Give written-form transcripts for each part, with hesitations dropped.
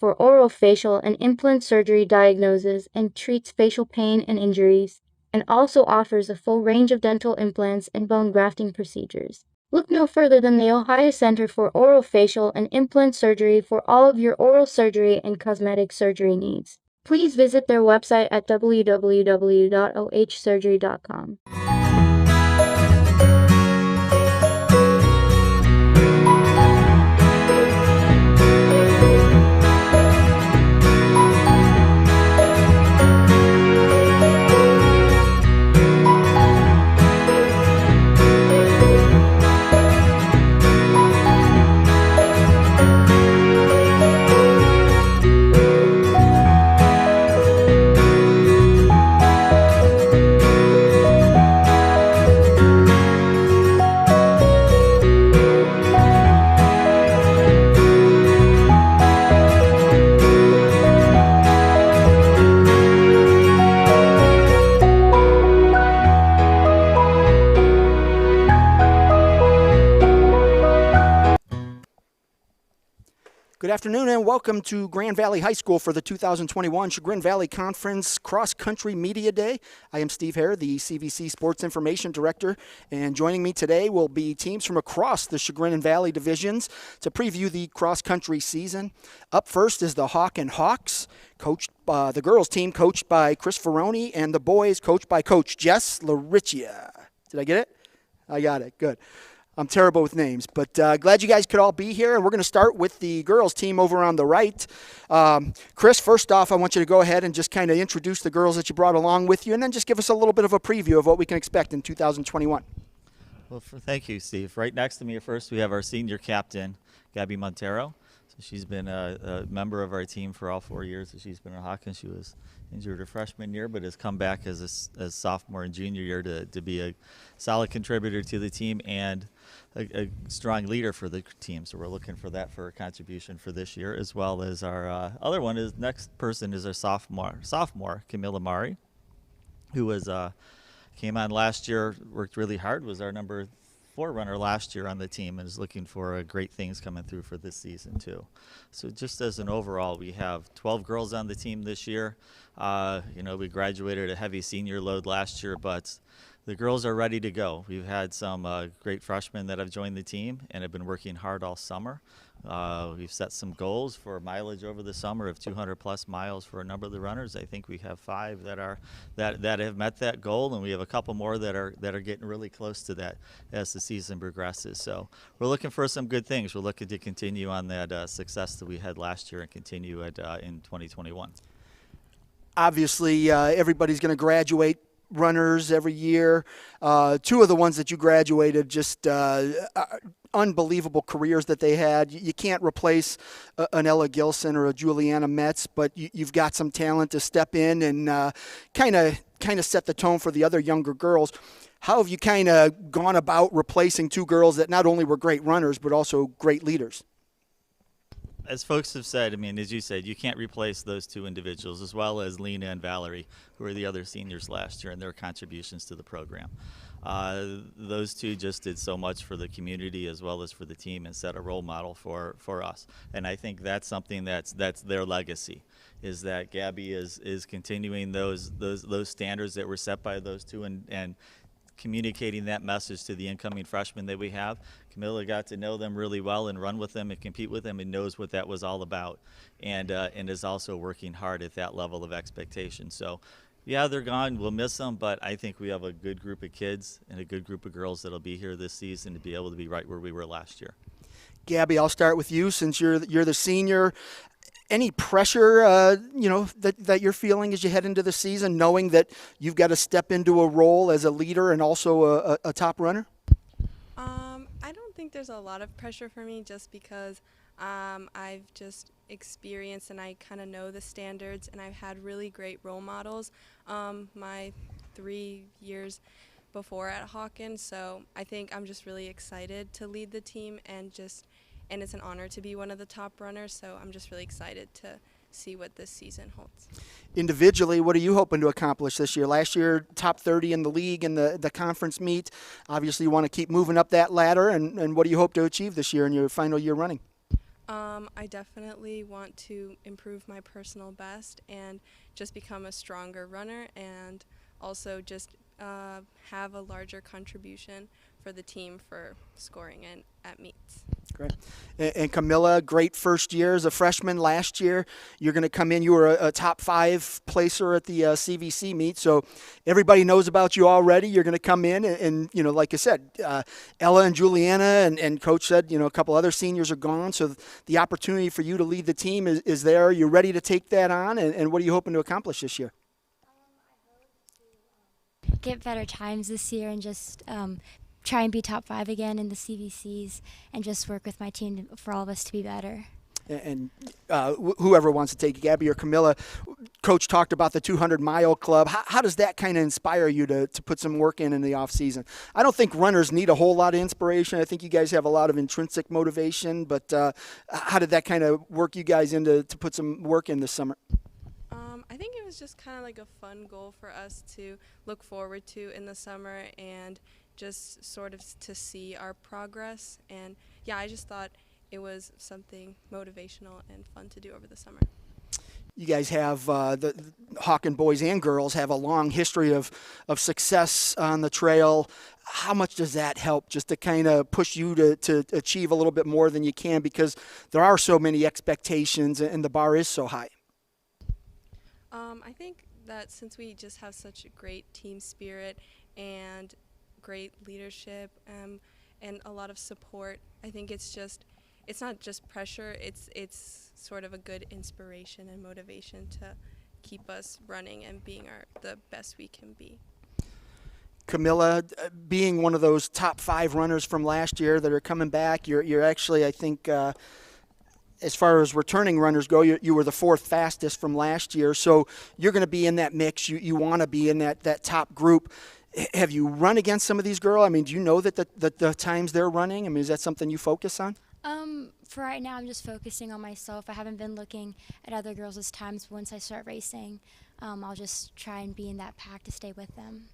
for oral, facial, and implant surgery, diagnoses and treats facial pain and injuries, and also offers a full range of dental implants and bone grafting procedures. Look no further than the Ohio Center for Oral, Facial, and Implant Surgery for all of your oral surgery and cosmetic surgery needs. Please visit their website at www.ohsurgery.com. Good afternoon and welcome to Grand Valley High School for the 2021 Chagrin Valley Conference Cross Country Media Day. I am Steve Hare, the CVC Sports Information Director, and joining me today will be teams from across the Chagrin and Valley divisions to preview the cross country season. Up first is the Hawk and Hawks, the girls team coached by Chris Ferroni and the boys coached by Coach Jess Laricchia. Did I get it? I got it. Good. I'm terrible with names, but glad you guys could all be here. And we're going to start with the girls team over on the right. Chris, first off, I want you to go ahead and just kind of introduce the girls that you brought along with you, and then just give us a little bit of a preview of what we can expect in 2021. Well, thank you, Steve. Right next to me first, we have our senior captain, Gabby Montero. So she's been a member of our team for all 4 years that she's been a Hawk, and she was injured her freshman year, but has come back as sophomore and junior year to be a solid contributor to the team and a strong leader for the team. So we're looking for that for a contribution for this year, as well as our other one is next person is our sophomore Camila Mari, who was came on last year, worked really hard, was our number 4 runner last year on the team, and is looking for great things coming through for this season too. So just as an overall, we have 12 girls on the team this year. We graduated a heavy senior load last year, but the girls are ready to go. We've had some great freshmen that have joined the team and have been working hard all summer. We've set some goals for mileage over the summer of 200 plus miles for a number of the runners. I think we have 5 that have met that goal, and we have a couple more that are getting really close to that as the season progresses. So we're looking for some good things. We're looking to continue on that success that we had last year and continue it in 2021. Obviously, everybody's going to graduate runners every year. 2 of the ones that you graduated, just unbelievable careers that they had. You can't replace an Ella Gilson or a Juliana Metz, but you've got some talent to step in and kind of set the tone for the other younger girls. How have you kind of gone about replacing 2 girls that not only were great runners but also great leaders? As folks have said, I mean, as you said, you can't replace those 2 individuals, as well as Lena and Valerie, who were the other seniors last year, and their contributions to the program. Those 2 just did so much for the community as well as for the team and set a role model for us. And I think that's something that's their legacy, is that Gabby is continuing those standards that were set by those 2 and communicating that message to the incoming freshmen that we have. Camila got to know them really well and run with them and compete with them and knows what that was all about, and is also working hard at that level of expectation. So yeah, they're gone, we'll miss them, but I think we have a good group of kids and a good group of girls that'll be here this season to be able to be right where we were last year. Gabby, I'll start with you since you're the senior. Any pressure, that you're feeling as you head into the season, knowing that you've got to step into a role as a leader and also a top runner? I don't think there's a lot of pressure for me, just because I've just experienced and I kind of know the standards, and I've had really great role models my 3 years before at Hawkins. So I think I'm just really excited to lead the team, and it's an honor to be one of the top runners, so I'm just really excited to see what this season holds. Individually, what are you hoping to accomplish this year? Last year, top 30 in the league and the conference meet. Obviously, you want to keep moving up that ladder, and what do you hope to achieve this year in your final year running? I definitely want to improve my personal best and just become a stronger runner, and also just have a larger contribution for the team for scoring and at meets. Great. And Camila, great first year as a freshman last year. You're going to come in. You were a top 5 placer at the CVC meet, so everybody knows about you already. You're going to come in and like I said, Ella and Juliana and Coach said, a couple other seniors are gone, so the opportunity for you to lead the team is there. You're ready to take that on, and what are you hoping to accomplish this year? Get better times this year and just try and be top 5 again in the CVCs and just work with my team for all of us to be better. And whoever wants to take it, Gabby or Camila, Coach talked about the 200-mile club. How does that kind of inspire you to put some work in the off season? I don't think runners need a whole lot of inspiration. I think you guys have a lot of intrinsic motivation, but how did that kind of work you guys into to put some work in this summer? I think it was just kind of like a fun goal for us to look forward to in the summer and just sort of to see our progress. And yeah, I just thought it was something motivational and fun to do over the summer. You guys have, the Hawken boys and girls have a long history of success on the trail. How much does that help just to kind of push you to achieve a little bit more than you can, because there are so many expectations and the bar is so high? I think that since we just have such a great team spirit and great leadership and a lot of support, I think it's not just pressure, it's sort of a good inspiration and motivation to keep us running and being the best we can be. Camila, being one of those top 5 runners from last year that are coming back, you're actually, I think, as far as returning runners go, you were the 4th fastest from last year, so you're going to be in that mix. You want to be in that top group. Have you run against some of these girls? I mean, do you know that the times they're running? I mean, is that something you focus on? For right now, I'm just focusing on myself. I haven't been looking at other girls' times. But once I start racing, I'll just try and be in that pack to stay with them.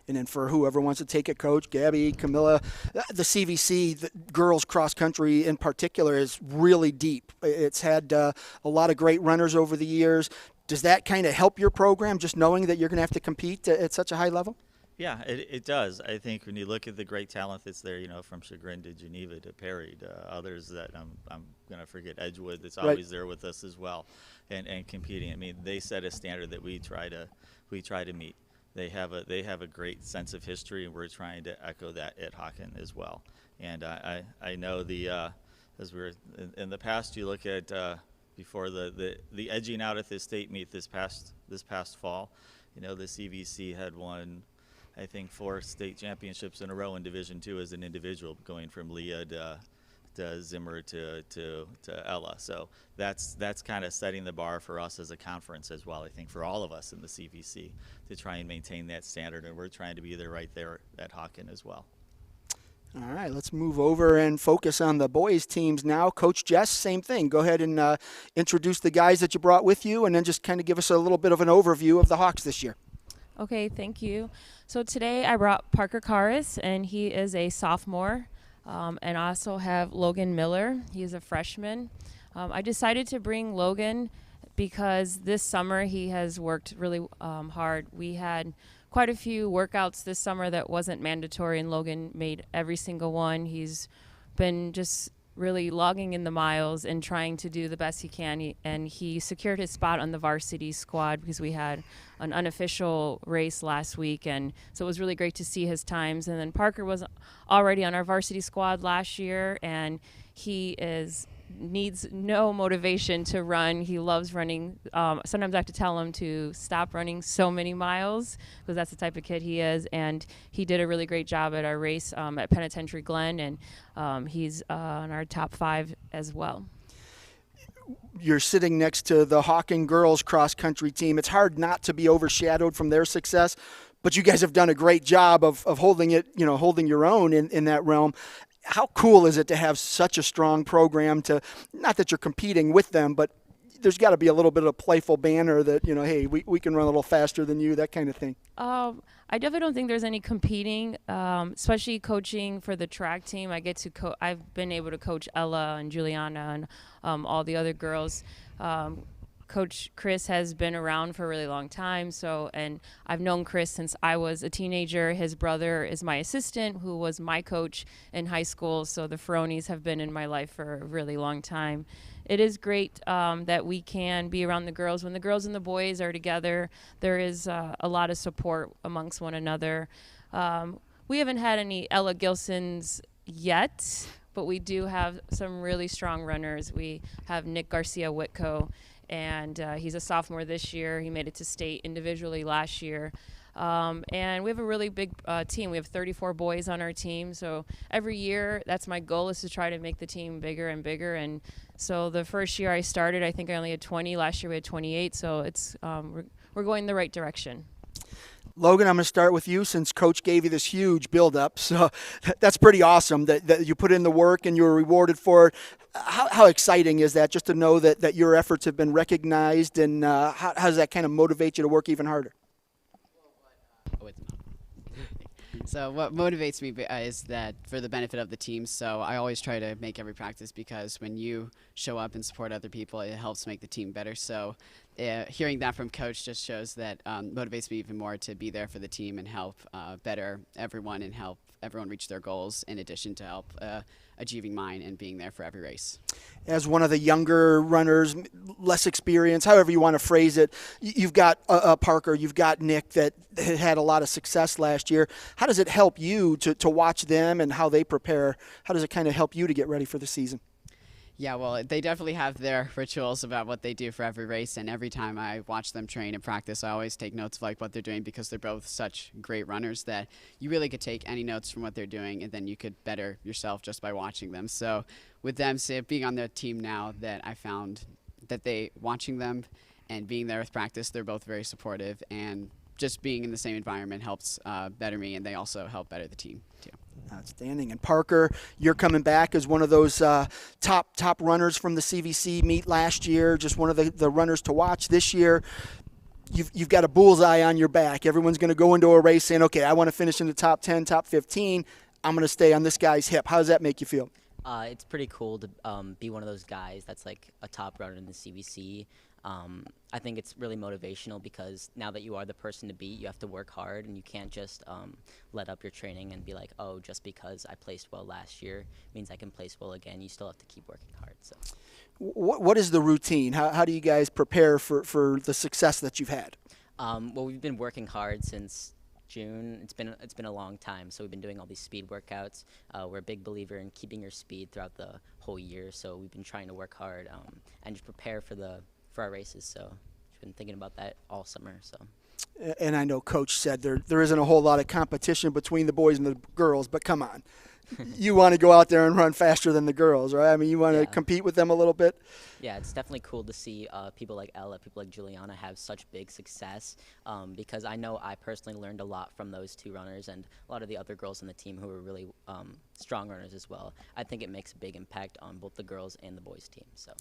And then for whoever wants to take it, Coach, Gabby, Camila, the CVC, the girls cross country in particular, is really deep. It's had a lot of great runners over the years. Does that kind of help your program, just knowing that you're going to have to compete at such a high level? Yeah, it does. I think when you look at the great talent that's there, from Chagrin to Geneva to Perry to others that I'm going to forget, Edgewood, that's always there with us as well, and competing. I mean, they set a standard that we try to meet. They have a great sense of history, and we're trying to echo that at Hawken as well. And I know as we were in the past, you look at before the edging out at the state meet this past fall, the CVC had won, I think, 4 state championships in a row in Division II as an individual, going from Leah to Zimmer to Ella. So that's kind of setting the bar for us as a conference as well, I think, for all of us in the CVC to try and maintain that standard, and we're trying to be there right there at Hawken as well. All right, let's move over and focus on the boys' teams now. Coach Jess, same thing. Go ahead and introduce the guys that you brought with you, and then just kind of give us a little bit of an overview of the Hawks this year. Okay, thank you. So today I brought Parker Karras, and he is a sophomore. And I also have Logan Miller. He's a freshman. I decided to bring Logan because this summer he has worked really hard. We had quite a few workouts this summer that wasn't mandatory, and Logan made every single one. He's been just really logging in the miles and trying to do the best he can. And he secured his spot on the varsity squad because we had an unofficial race last week. And so it was really great to see his times. And then Parker was already on our varsity squad last year, and he needs no motivation to run. He loves running. Sometimes I have to tell him to stop running so many miles because that's the type of kid he is. And he did a really great job at our race at Penitentiary Glen, and he's on our top 5 as well. You're sitting next to the Hawken girls cross country team. It's hard not to be overshadowed from their success, but you guys have done a great job of holding it, holding your own in that realm. How cool is it to have such a strong program, to not that you're competing with them, but there's got to be a little bit of playful banter that, hey, we can run a little faster than you, that kind of thing. I definitely don't think there's any competing, especially coaching for the track team. I've been able to coach Ella and Juliana and all the other girls. Coach Chris has been around for a really long time, and I've known Chris since I was a teenager. His brother is my assistant, who was my coach in high school, so the Ferronis have been in my life for a really long time. It is great that we can be around the girls. When the girls and the boys are together, there is a lot of support amongst one another. We haven't had any Ella Gilsons yet, but we do have some really strong runners. We have Nick Garcia-Whitco, and he's a sophomore this year. He made it to state individually last year. And we have a really big team. We have 34 boys on our team. So every year, that's my goal, is to try to make the team bigger and bigger. And so the first year I started, I think I only had 20. Last year we had 28. So it's we're going in the right direction. Logan, I'm going to start with you since Coach gave you this huge build-up. So that's pretty awesome that you put in the work and you were rewarded for it. How exciting is that, just to know that your efforts have been recognized, and how does that kind of motivate you to work even harder? So what motivates me is that for the benefit of the team. So I always try to make every practice, because when you show up and support other people, it helps make the team better. So hearing that from Coach just shows that motivates me even more to be there for the team and help better everyone and help everyone reach their goals, in addition to help achieving mine and being there for every race. As one of the younger runners, less experience, however you want to phrase it, you've got Parker, you've got Nick that had a lot of success last year. How does it help you to watch them and how they prepare? How does it kind of help you to get ready for the season? Yeah, well, they definitely have their rituals about what they do for every race, and every time I watch them train and practice, I always take notes of what they're doing, because they're both such great runners that you really could take any notes from what they're doing, and then you could better yourself just by watching them. So with them being on the team now, that I found that watching them and being there with practice, they're both very supportive, and just being in the same environment helps better me, and they also help better the team too. Outstanding. And Parker, you're coming back as one of those top runners from the CVC meet last year, just one of the runners to watch this year. You've got a bullseye on your back. Everyone's going to go into a race saying, okay, I want to finish in the top 10, top 15. I'm going to stay on this guy's hip. How does that make you feel? It's pretty cool to be one of those guys that's like a top runner in the CVC. I think it's really motivational, because now that you are the person to beat, you have to work hard, and you can't just let up your training and be like, oh, just because I placed well last year means I can place well again. You still have to keep working hard. So, what is the routine? How do you guys prepare for the success that you've had? Well, we've been working hard since June. It's been a long time, so we've been doing all these speed workouts. We're a big believer in keeping your speed throughout the whole year, so we've been trying to work hard and just prepare for our races. So I've been thinking about that all summer. So. And I know Coach said there isn't a whole lot of competition between the boys and the girls, but come on. You want to go out there and run faster than the girls, right? I mean, you want to compete with them a little bit? Yeah, it's definitely cool to see people like Ella, people like Juliana have such big success, because I know I personally learned a lot from those two runners and a lot of the other girls on the team who were really strong runners as well. I think it makes a big impact on both the girls and the boys team. So.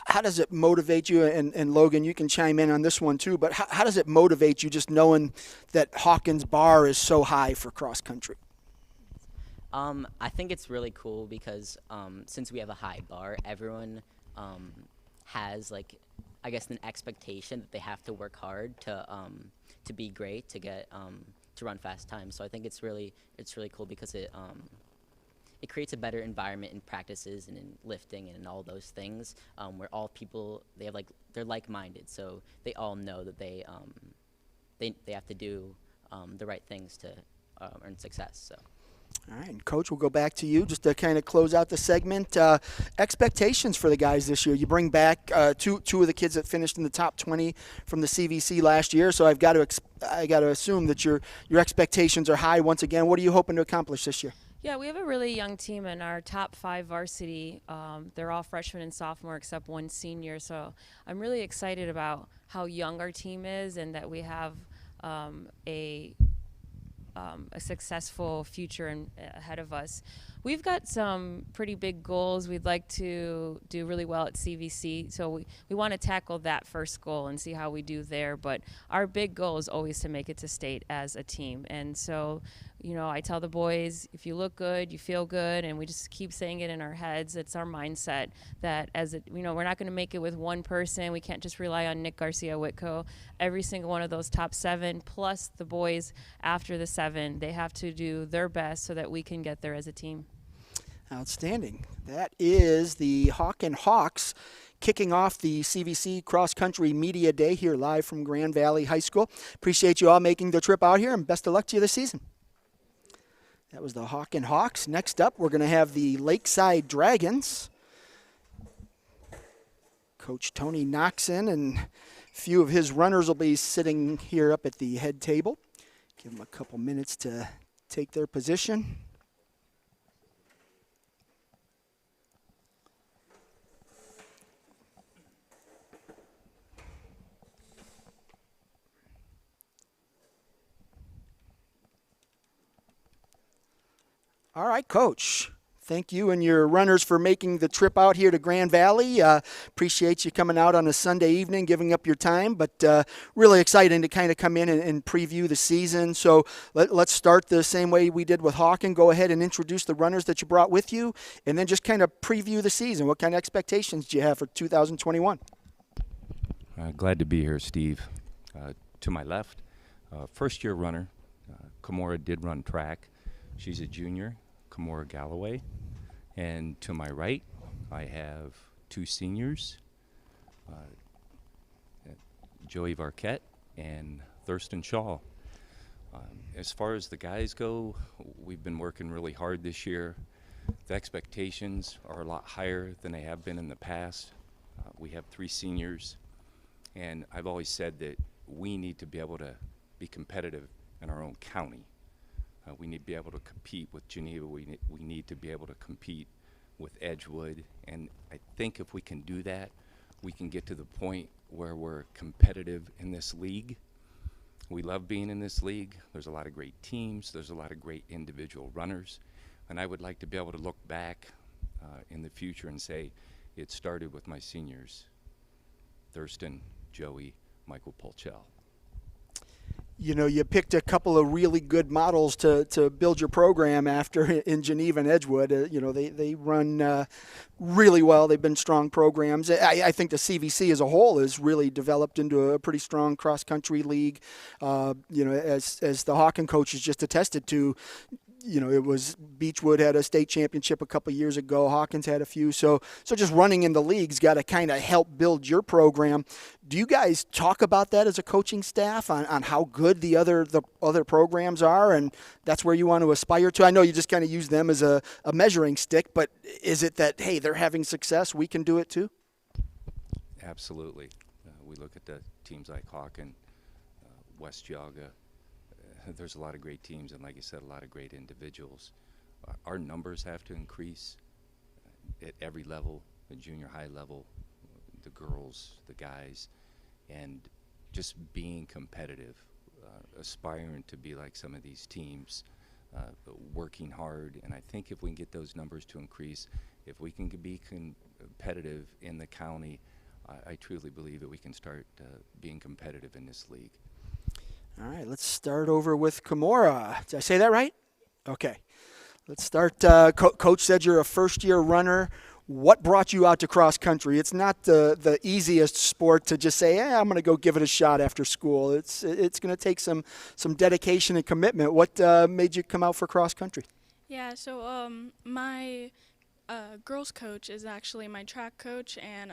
How does it motivate you? And Logan, you can chime in on this one too, but how does it motivate you just knowing that Hawkins' bar is so high for cross country? I think it's really cool because since we have a high bar, everyone has I guess an expectation that they have to work hard to be great, to get to run fast times. So I think it's really cool because it creates a better environment in practices and in lifting and in all those things, where all people they're like-minded, so they all know that they have to do the right things to earn success. So. All right, and Coach, we'll go back to you just to kind of close out the segment. Expectations for the guys this year. You bring back two of the kids that finished in the top 20 from the CVC last year, so I got to assume that your expectations are high once again. What are you hoping to accomplish this year? Yeah, we have a really young team in our top 5 varsity. They're all freshmen and sophomore except one senior, so I'm really excited about how young our team is and that we have a successful future ahead of us. we've got some pretty big goals. We'd like to do really well at CVC, so we want to tackle that first goal and see how we do there. But our big goal is always to make it to state as a team. And so, I tell the boys, if you look good, you feel good, and we just keep saying it in our heads. It's our mindset that we're not going to make it with one person. We can't just rely on Nick Garcia-Whitco. Every single one of those top 7, plus the boys after the 7, they have to do their best so that we can get there as a team. Outstanding. That is the Hawk and Hawks kicking off the CVC Cross Country Media Day here live from Grand Valley High School. Appreciate you all making the trip out here, and best of luck to you this season. That was the Hawk and Hawks. Next up, we're going to have the Lakeside Dragons. Coach Tony Noxon and a few of his runners will be sitting here up at the head table. Give them a couple minutes to take their position. All right, Coach. Thank you and your runners for making the trip out here to Grand Valley. Appreciate you coming out on a Sunday evening, giving up your time, but really exciting to kind of come in and preview the season. So let's start the same way we did with Hawken. Go ahead and introduce the runners that you brought with you, and then just kind of preview the season. What kind of expectations do you have for 2021? Glad to be here, Steve. To my left, first-year runner, Kimora did run track. She's a junior, Kimora Galloway. And to my right, I have 2 seniors, Joey Varquette and Thurston Shaw. As far as the guys go, we've been working really hard this year. The expectations are a lot higher than they have been in the past. We have 3 seniors, and I've always said that we need to be able to be competitive in our own county. We need to be able to compete with Geneva. We need to be able to compete with Edgewood. And I think if we can do that, we can get to the point where we're competitive in this league. We love being in this league. There's a lot of great teams. There's a lot of great individual runners. And I would like to be able to look back in the future and say, it started with my seniors, Thurston, Joey, Michael Polchell. You picked a couple of really good models to build your program after in Geneva and Edgewood. They run really well. They've been strong programs. I think the CVC as a whole has really developed into a pretty strong cross-country league. As the Hawken coach has just attested to, it was Beechwood had a state championship a couple of years ago. Hawkins had a few. So just running in the league's got to kind of help build your program. Do you guys talk about that as a coaching staff on how good the other programs are, and that's where you want to aspire to? I know you just kind of use them as a measuring stick, but is it that, hey, they're having success, we can do it too? Absolutely. We look at the teams like Hawken, West Geauga. There's a lot of great teams, and like you said, a lot of great individuals. Our numbers have to increase at every level, the junior high level, the girls, the guys, and just being competitive, aspiring to be like some of these teams, working hard. And I think if we can get those numbers to increase, if we can be competitive in the county, I truly believe that we can start being competitive in this league. All right, let's start over with Kimora. Did I say that right? Okay. Let's start. Coach said you're a first-year runner. What brought you out to cross country? It's not the easiest sport to just say, I'm going to go give it a shot after school. It's going to take some dedication and commitment. What made you come out for cross country? Yeah, so my girls coach is actually my track coach, and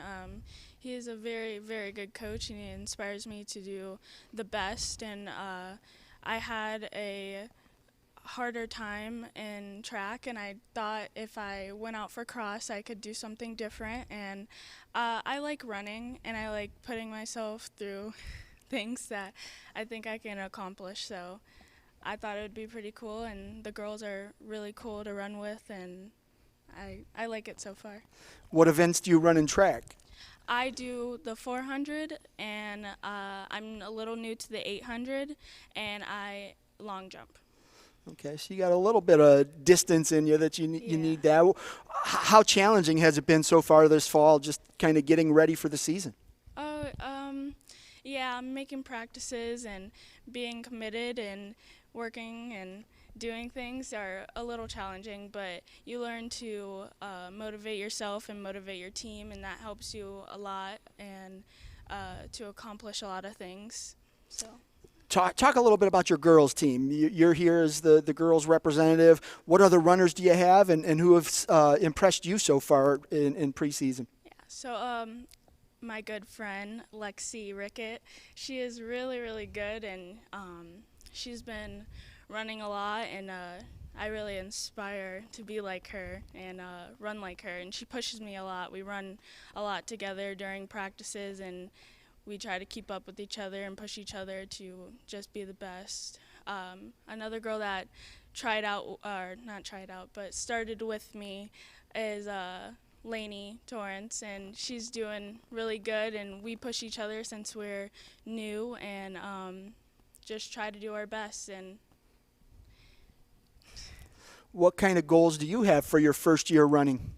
he is a very, very good coach, and he inspires me to do the best. And I had a harder time in track, and I thought if I went out for cross I could do something different. And I like running, and I like putting myself through things that I think I can accomplish, so I thought it would be pretty cool, and the girls are really cool to run with, and I like it so far. What events do you run in track? I do the 400, and I'm a little new to the 800, and I long jump. Okay, so you got a little bit of distance in you that you need that. How challenging has it been so far this fall, just kind of getting ready for the season? Yeah, making practices and being committed and working and doing things are a little challenging, but you learn to motivate yourself and motivate your team, and that helps you a lot and to accomplish a lot of things. So. Talk a little bit about your girls' team. You're here as the girls' representative. What other runners do you have, and who have impressed you so far in preseason? Yeah, so my good friend, Lexi Rickett, she is really, really good, and she's been running a lot, and I really inspire to be like her and run like her, and she pushes me a lot. We run a lot together during practices, and we try to keep up with each other and push each other to just be the best. Another girl that started with me is Lainey Torrance, and she's doing really good, and we push each other since we're new and just try to do our best. And what kind of goals do you have for your first year running?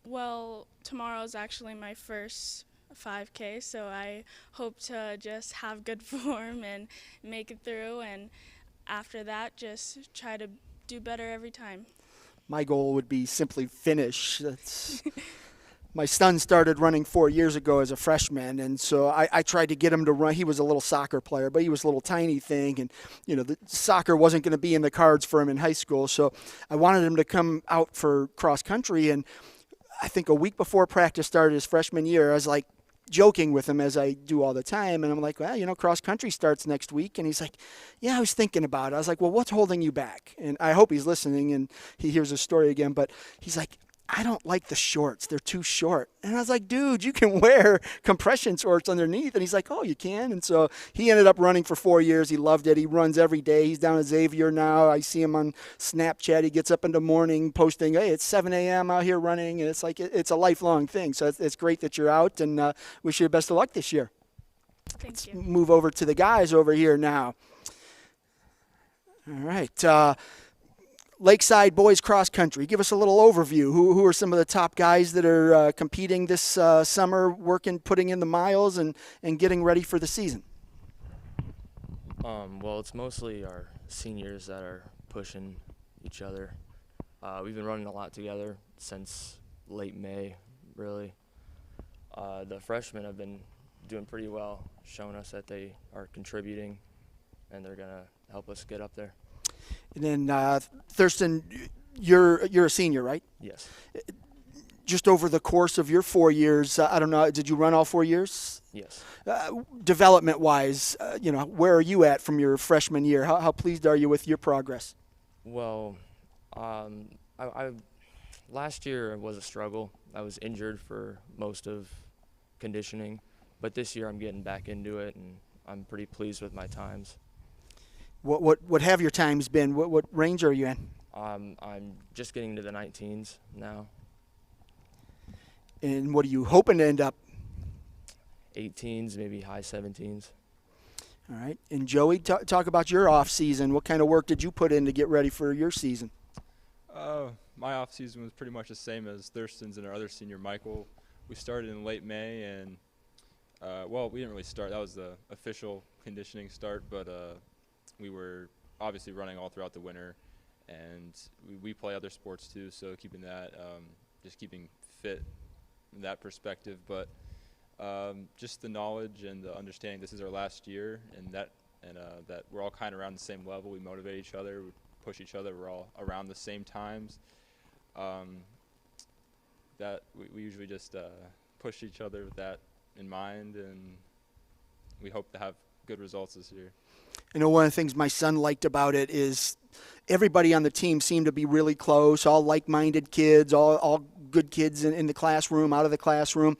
Well, tomorrow's actually my first 5K, so I hope to just have good form and make it through, and after that just try to do better every time. My goal would be simply finish. My son started running 4 years ago as a freshman, and so I tried to get him to run. He was a little soccer player, but he was a little tiny thing, and the soccer wasn't going to be in the cards for him in high school, so I wanted him to come out for cross country, and I think a week before practice started his freshman year, I was like joking with him as I do all the time, and I'm like, well, cross country starts next week, and he's like, yeah, I was thinking about it. I was like, well, what's holding you back? And I hope he's listening and he hears the story again, but he's like, I don't like the shorts. They're too short. And I was like, dude, you can wear compression shorts underneath. And he's like, oh, you can? And so he ended up running for 4 years. He loved it. He runs every day. He's down at Xavier now. I see him on Snapchat. He gets up in the morning posting, hey, it's 7 a.m. out here running. And it's like it's a lifelong thing. So it's great that you're out, and wish you the best of luck this year. Thank you. Move over to the guys over here now. All right. Lakeside Boys Cross Country. Give us a little overview. Who are some of the top guys that are competing this summer, putting in the miles and getting ready for the season? Well, it's mostly our seniors that are pushing each other. We've been running a lot together since late May, really. The freshmen have been doing pretty well, showing us that they are contributing, and they're going to help us get up there. And then, Thurston, you're a senior, right? Yes. Just over the course of your 4 years, I don't know, did you run all 4 years? Yes. Development-wise, where are you at from your freshman year? How pleased are you with your progress? Well, I last year was a struggle. I was injured for most of conditioning, but this year I'm getting back into it, and I'm pretty pleased with my times. What have your times been? What range are you in? I'm just getting to the 19s now. And what are you hoping to end up? 18s, maybe high 17s. All right. And Joey, talk about your off season. What kind of work did you put in to get ready for your season? My off season was pretty much the same as Thurston's and our other senior, Michael. We started in late May, and we didn't really start. That was the official conditioning start, but we were obviously running all throughout the winter, and we play other sports too, so keeping that, just keeping fit in that perspective. But just the knowledge and the understanding this is our last year, and that we're all kind of around the same level. We motivate each other, we push each other. We're all around the same times. That we usually just push each other with that in mind, and we hope to have good results this year. I know one of the things my son liked about it is everybody on the team seemed to be really close, all like-minded kids, all good kids in the classroom, out of the classroom,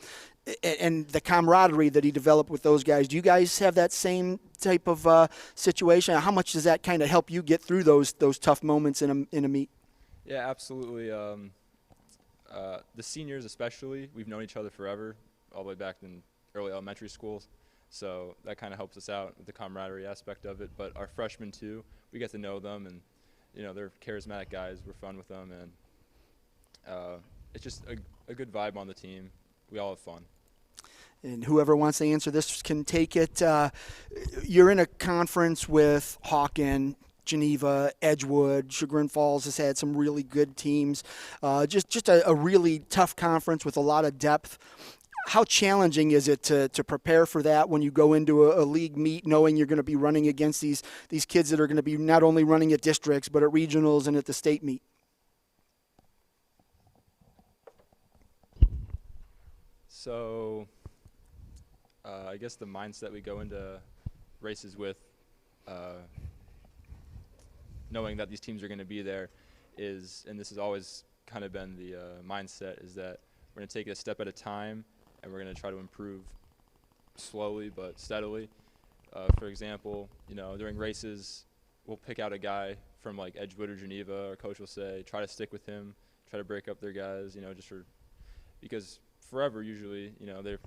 and the camaraderie that he developed with those guys. Do you guys have that same type of situation? How much does that kind of help you get through those tough moments in a meet? Yeah, absolutely. The seniors especially, we've known each other forever, all the way back in early elementary schools. So that kind of helps us out with the camaraderie aspect of it. But our freshmen too, we get to know them, and they're charismatic guys. We're fun with them, and it's just a good vibe on the team. We all have fun. And whoever wants to answer this can take it. You're in a conference with Hawken, Geneva, Edgewood. Chagrin Falls has had some really good teams. Just a really tough conference with a lot of depth. How challenging is it to prepare for that when you go into a league meet knowing you're going to be running against these kids that are going to be not only running at districts but at regionals and at the state meet? So I guess the mindset we go into races with, knowing that these teams are going to be there, is, and this has always kind of been the mindset, is that we're going to take it a step at a time, and we're going to try to improve slowly but steadily. For example, during races, we'll pick out a guy from like Edgewood or Geneva. Our coach will say, try to stick with him, try to break up their guys, because forever usually, they're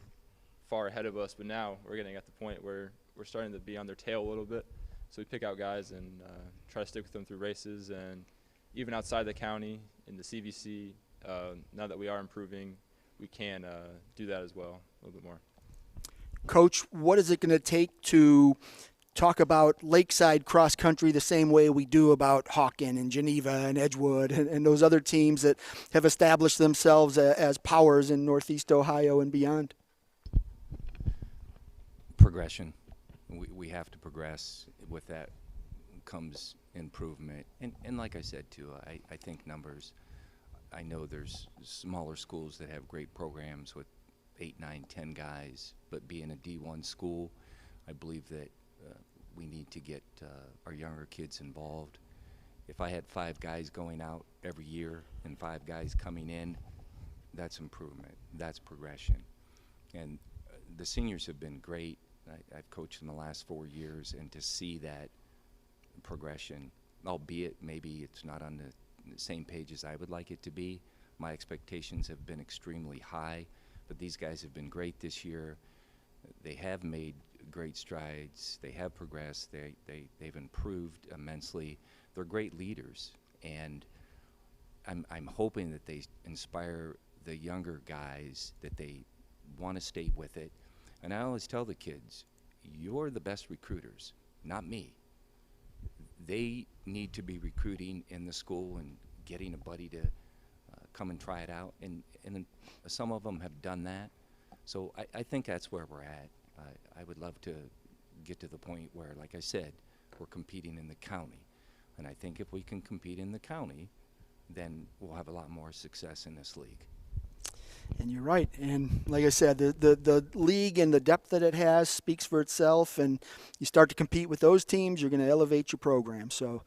far ahead of us, but now we're getting at the point where we're starting to be on their tail a little bit. So we pick out guys and try to stick with them through races, and even outside the county in the CVC, now that we are improving, we can do that as well a little bit more. Coach, what is it going to take to talk about Lakeside cross country the same way we do about Hawken and Geneva and Edgewood and those other teams that have established themselves as powers in Northeast Ohio and beyond? Progression. We have to progress. With that comes improvement. And like I said, too, I think numbers. I know there's smaller schools that have great programs with 8, 9, 10 guys, but being a D1 school, I believe that we need to get our younger kids involved. If I had 5 guys going out every year and 5 guys coming in, that's improvement. That's progression. And the seniors have been great. I've coached in the last 4 years, and to see that progression, albeit maybe it's not on the same page as I would like it to be. My expectations have been extremely high, but these guys have been great this year. They have made great strides. They have progressed. They've improved immensely. They're great leaders, and I'm hoping that they inspire the younger guys, that they want to stay with it. And I always tell the kids, you're the best recruiters, not me. They need to be recruiting in the school and getting a buddy to come and try it out. And some of them have done that. So I think that's where we're at. I would love to get to the point where, like I said, we're competing in the county. And I think if we can compete in the county, then we'll have a lot more success in this league. And you're right. And like I said, the league and the depth that it has speaks for itself. And you start to compete with those teams, you're going to elevate your program. So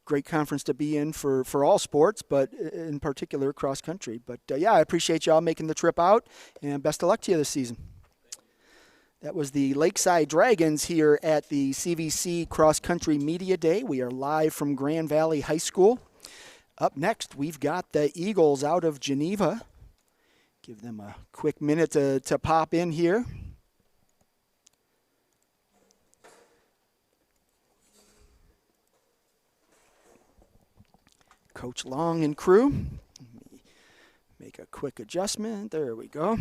great conference to be in for all sports, but in particular cross country. But, yeah, I appreciate y'all making the trip out, and best of luck to you this season. That was the Lakeside Dragons here at the CVC Cross Country Media Day. We are live from Grand Valley High School. Up next, we've got the Eagles out of Geneva. Give them a quick minute to pop in here. Coach Long and crew. Let me make a quick adjustment. There we go.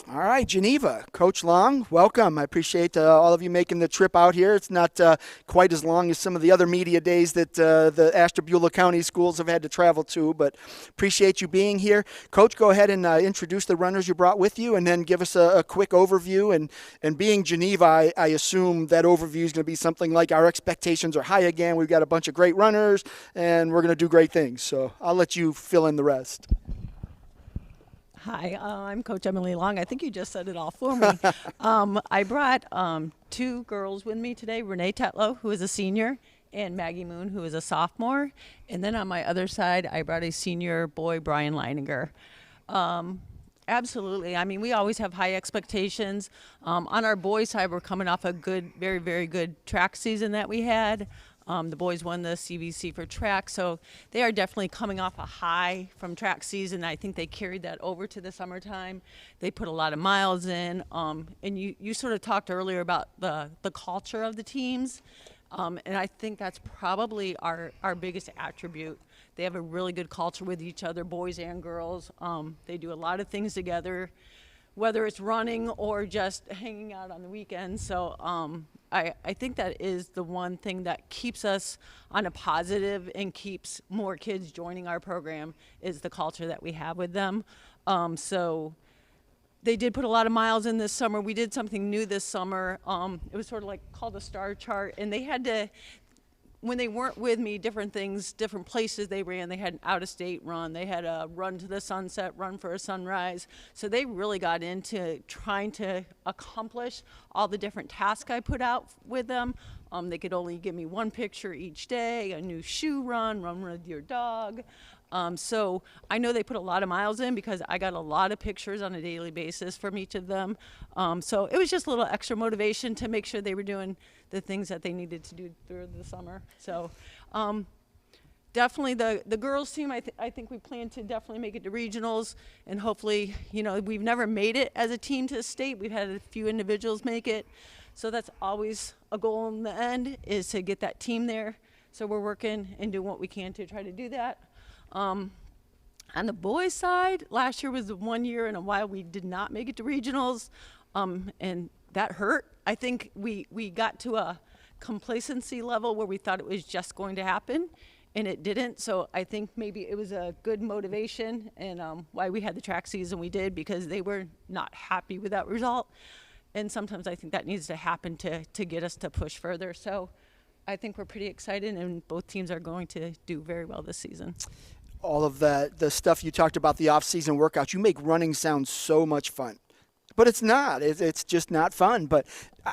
All right, Geneva. Coach Long, welcome. I appreciate all of you making the trip out here. It's not quite as long as some of the other media days that the Ashtabula County schools have had to travel to, but appreciate you being here. Coach, go ahead and introduce the runners you brought with you, and then give us a quick overview. And being Geneva, I assume that overview is going to be something like our expectations are high again. We've got a bunch of great runners, and we're going to do great things. So I'll let you fill in the rest. Hi, I'm Coach Emily Long. I think you just said it all for me. I brought 2 girls with me today, Renee Tetlow, who is a senior, and Maggie Moon, who is a sophomore. And then on my other side, I brought a senior boy, Brian Leininger. Absolutely. I mean, we always have high expectations. On our boys' side, we're coming off a good, very, very good track season that we had. The boys won the CVC for track, so they are definitely coming off a high from track season. I think they carried that over to the summertime. They put a lot of miles in, and you sort of talked earlier about the culture of the teams, and I think that's probably our biggest attribute. They have a really good culture with each other, boys and girls. They do a lot of things together, whether it's running or just hanging out on the weekends. So I think that is the one thing that keeps us on a positive and keeps more kids joining our program is the culture that we have with them. So they did put a lot of miles in this summer. We did something new this summer. It was sort of like called a star chart, and they had to, when they weren't with me, different things, different places they ran. They had an out-of-state run. They had a run to the sunset, run for a sunrise. So they really got into trying to accomplish all the different tasks I put out with them. They could only give me one picture each day, a new shoe run with your dog. So I know they put a lot of miles in because I got a lot of pictures on a daily basis from each of them. So it was just a little extra motivation to make sure they were doing the things that they needed to do through the summer. So definitely the girls team, I think we plan to definitely make it to regionals, and hopefully, we've never made it as a team to state. We've had a few individuals make it. So that's always a goal in the end, is to get that team there. So we're working and doing what we can to try to do that. On the boys' side, last year was the 1 year in a while we did not make it to regionals, and that hurt. I think we got to a complacency level where we thought it was just going to happen, and it didn't. So I think maybe it was a good motivation, and why we had the track season we did, because they were not happy with that result. And sometimes I think that needs to happen to get us to push further. So I think we're pretty excited, and both teams are going to do very well this season. All of the stuff you talked about, the off-season workouts, you make running sound so much fun. But it's not. It's just not fun. But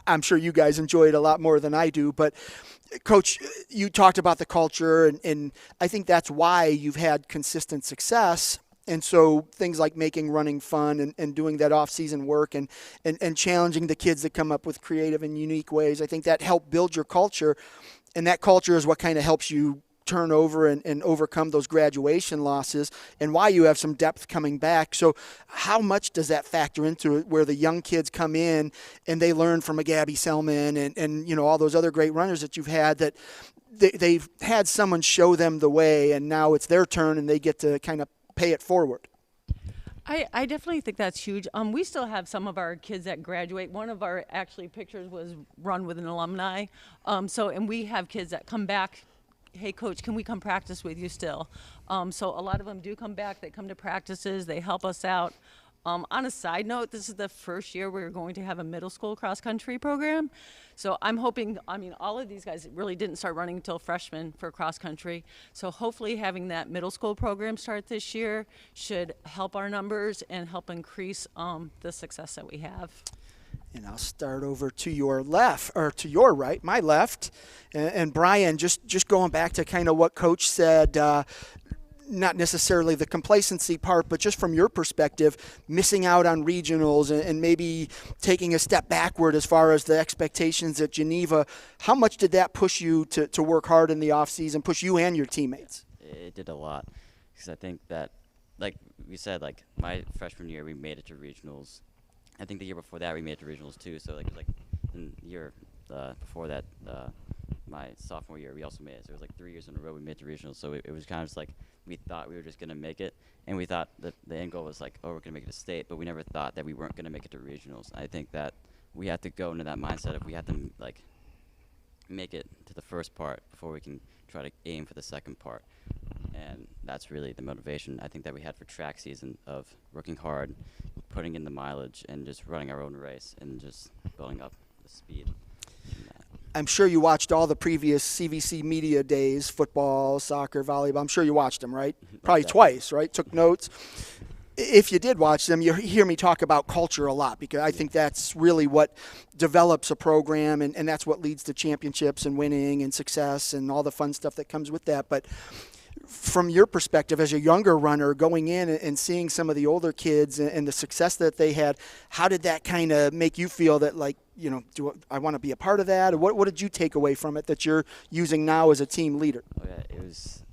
I'm sure you guys enjoy it a lot more than I do. But, Coach, you talked about the culture, and I think that's why you've had consistent success. And so things like making running fun and doing that off-season work and challenging the kids that come up with creative and unique ways, I think that helped build your culture. And that culture is what kind of helps you turn over and overcome those graduation losses, and why you have some depth coming back. So how much does that factor into it, where the young kids come in and they learn from a Gabby Selman and all those other great runners that you've had, that they've had someone show them the way, and now it's their turn and they get to kind of pay it forward? I definitely think that's huge. We still have some of our kids that graduate. One of our actually pictures was run with an alumni. And we have kids that come back. Hey, Coach, can we come practice with you still? So a lot of them do come back. They come to practices. They help us out. On a side note, this is the first year we're going to have a middle school cross-country program. So I'm hoping, all of these guys really didn't start running until freshmen for cross-country. So hopefully having that middle school program start this year should help our numbers and help increase the success that we have. And I'll start over to your left, or to your right, my left. And Brian, just going back to kind of what Coach said, not necessarily the complacency part, but just from your perspective, missing out on regionals and maybe taking a step backward as far as the expectations at Geneva. How much did that push you to work hard in the offseason, push you and your teammates? It did a lot, because I think that, like we said, like my freshman year we made it to regionals. I think the year before that we made it to regionals too. So like in the year before that, my sophomore year, we also made it. So it was like 3 years in a row we made it to regionals. So it was kind of just like we thought we were just going to make it. And we thought that the end goal was like, oh, we're going to make it to state. But we never thought that we weren't going to make it to regionals. I think that we had to go into that mindset of we had to like make it to the first part before we can try to aim for the second part. And that's really the motivation I think that we had for track season, of working hard, putting in the mileage, and just running our own race and just building up the speed. I'm sure you watched all the previous CVC media days, football, soccer, volleyball. I'm sure you watched them, right? Probably twice, right? Took notes. If you did watch them, you hear me talk about culture a lot, because I think that's really what develops a program, and that's what leads to championships and winning and success and all the fun stuff that comes with that. But from your perspective as a younger runner, going in and seeing some of the older kids and the success that they had, how did that kind of make you feel that, like, do I want to be a part of that? Or what did you take away from it that you're using now as a team leader? Oh,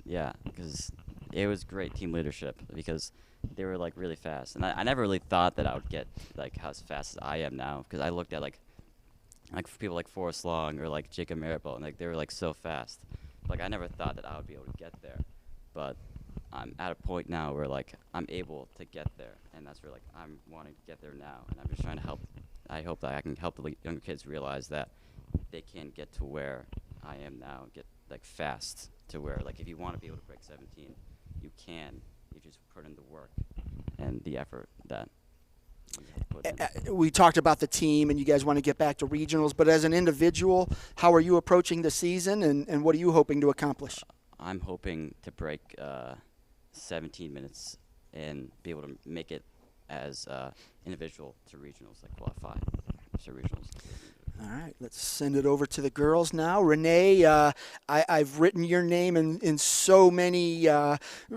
yeah, because it was great team leadership because they were like really fast, and I never really thought that I would get like as fast as I am now because I looked at like people like Forrest Long or like Jacob Marable, and like they were like so fast. Like I never thought that I would be able to get there, but I'm at a point now where like I'm able to get there, and that's where like I'm wanting to get there now, and I'm just trying to help. I hope that I can help the younger kids realize that they can get to where I am now, get like fast to where like if you want to be able to break 17, you can. You just put in the work and the effort that you put in. We talked about the team, and you guys want to get back to regionals, but as an individual, how are you approaching the season, and what are you hoping to accomplish? I'm hoping to break 17 minutes and be able to make it as individual to regionals, like qualify to regionals. All right, let's send it over to the girls now. Renee, I've written your name in so many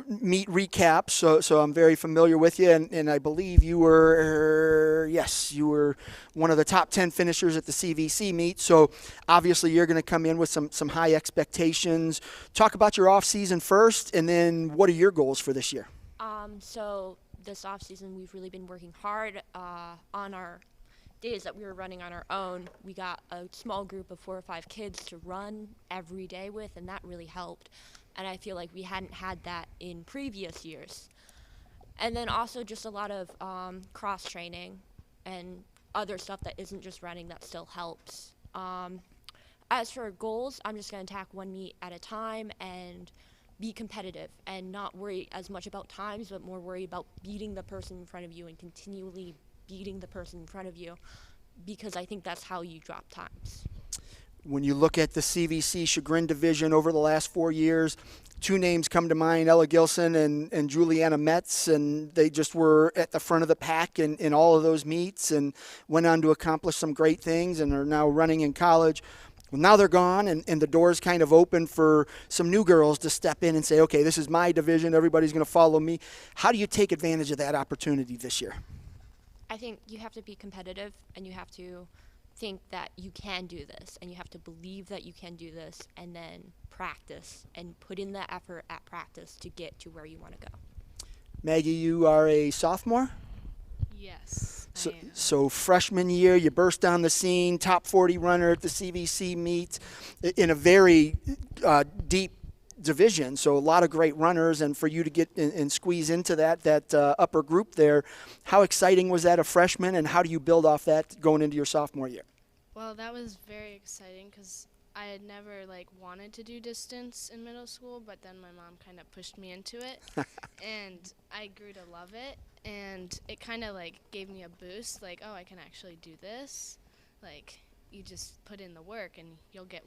meet recaps, so I'm very familiar with you, and I believe you were, you were one of the top 10 finishers at the CVC meet, so obviously you're going to come in with some high expectations. Talk about your off-season first, and then what are your goals for this year? So this off-season we've really been working hard on our days that we were running on our own. We got a small group of 4 or 5 kids to run every day with, and that really helped. And I feel like we hadn't had that in previous years. And then also just a lot of cross training and other stuff that isn't just running that still helps. As for goals, I'm just going to attack one meet at a time and be competitive and not worry as much about times, but more worry about beating the person in front of you and continually beating the person in front of you, because I think that's how you drop times. When you look at the CVC Chagrin division over the last 4 years, 2 names come to mind, Ella Gilson and Juliana Metz, and they just were at the front of the pack in all of those meets and went on to accomplish some great things and are now running in college. Well, now they're gone, and the door's kind of open for some new girls to step in and say, okay, this is my division, everybody's going to follow me. How do you take advantage of that opportunity this year? I think you have to be competitive, and you have to think that you can do this, and you have to believe that you can do this, and then practice and put in the effort at practice to get to where you want to go. Maggie, you are a sophomore? Yes, So freshman year, you burst on the scene, top 40 runner at the CVC meet in a very deep division, so a lot of great runners, and for you to get and squeeze into that upper group there, how exciting was that, a freshman, and how do you build off that going into your sophomore year? Well, that was very exciting because I had never wanted to do distance in middle school, but then my mom kind of pushed me into it, and I grew to love it, and it kind of gave me a boost, oh, I can actually do this. You just put in the work and you'll get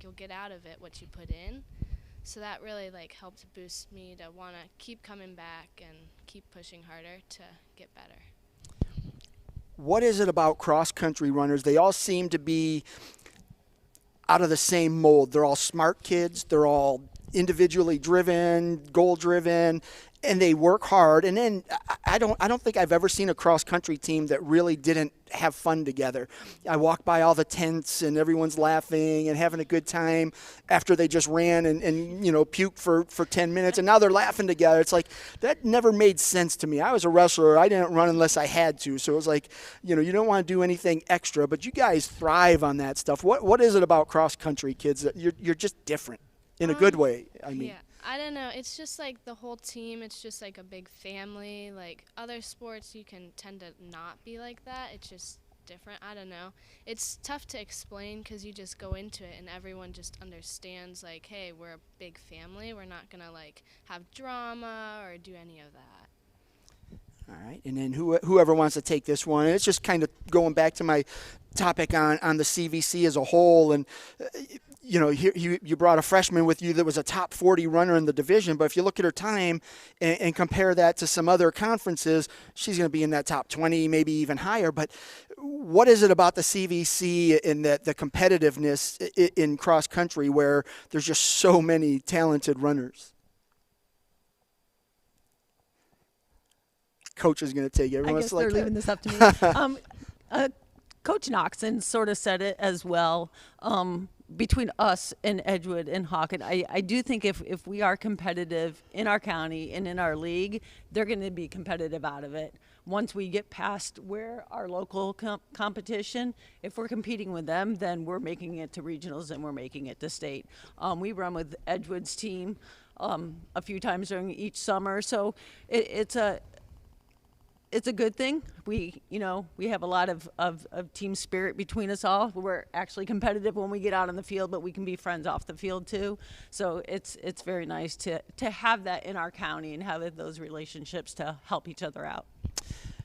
you'll get out of it what you put in. So that really helped boost me to want to keep coming back and keep pushing harder to get better. What is it about cross-country runners? They all seem to be out of the same mold. They're all smart kids. They're all individually driven, goal-driven, and they work hard. And then I don't think I've ever seen a cross-country team that really didn't have fun together. I walk by all the tents, and everyone's laughing and having a good time after they just ran and puked for 10 minutes, and now they're laughing together. It's that never made sense to me. I was a wrestler. I didn't run unless I had to. So it was you don't want to do anything extra, but you guys thrive on that stuff. What is it about cross-country kids that you're just different in a good way? I mean. Yeah. I don't know. It's just the whole team. It's just a big family. Other sports, you can tend to not be like that. It's just different. I don't know. It's tough to explain because you just go into it and everyone just understands, hey, we're a big family. We're not going to, have drama or do any of that. All right. And then whoever wants to take this one, and it's just kind of going back to my topic on the CVC as a whole, and you brought a freshman with you that was a top 40 runner in the division, but if you look at her time and compare that to some other conferences, she's going to be in that top 20, maybe even higher. But what is it about the CVC and the competitiveness in cross country where there's just so many talented runners? Coach is going to take it. I guess they're leaving this up to me. Coach Noxon sort of said it as well. Between us and Edgewood and Hawken, I do think if we are competitive in our county and in our league, they're going to be competitive out of it. Once we get past where our local competition, if we're competing with them, then we're making it to regionals and we're making it to state. We run with Edgewood's team a few times during each summer, so it's a good thing. We have a lot of team spirit between us all. We're actually competitive when we get out on the field, but we can be friends off the field too. So it's very nice to have that in our county and have those relationships to help each other out.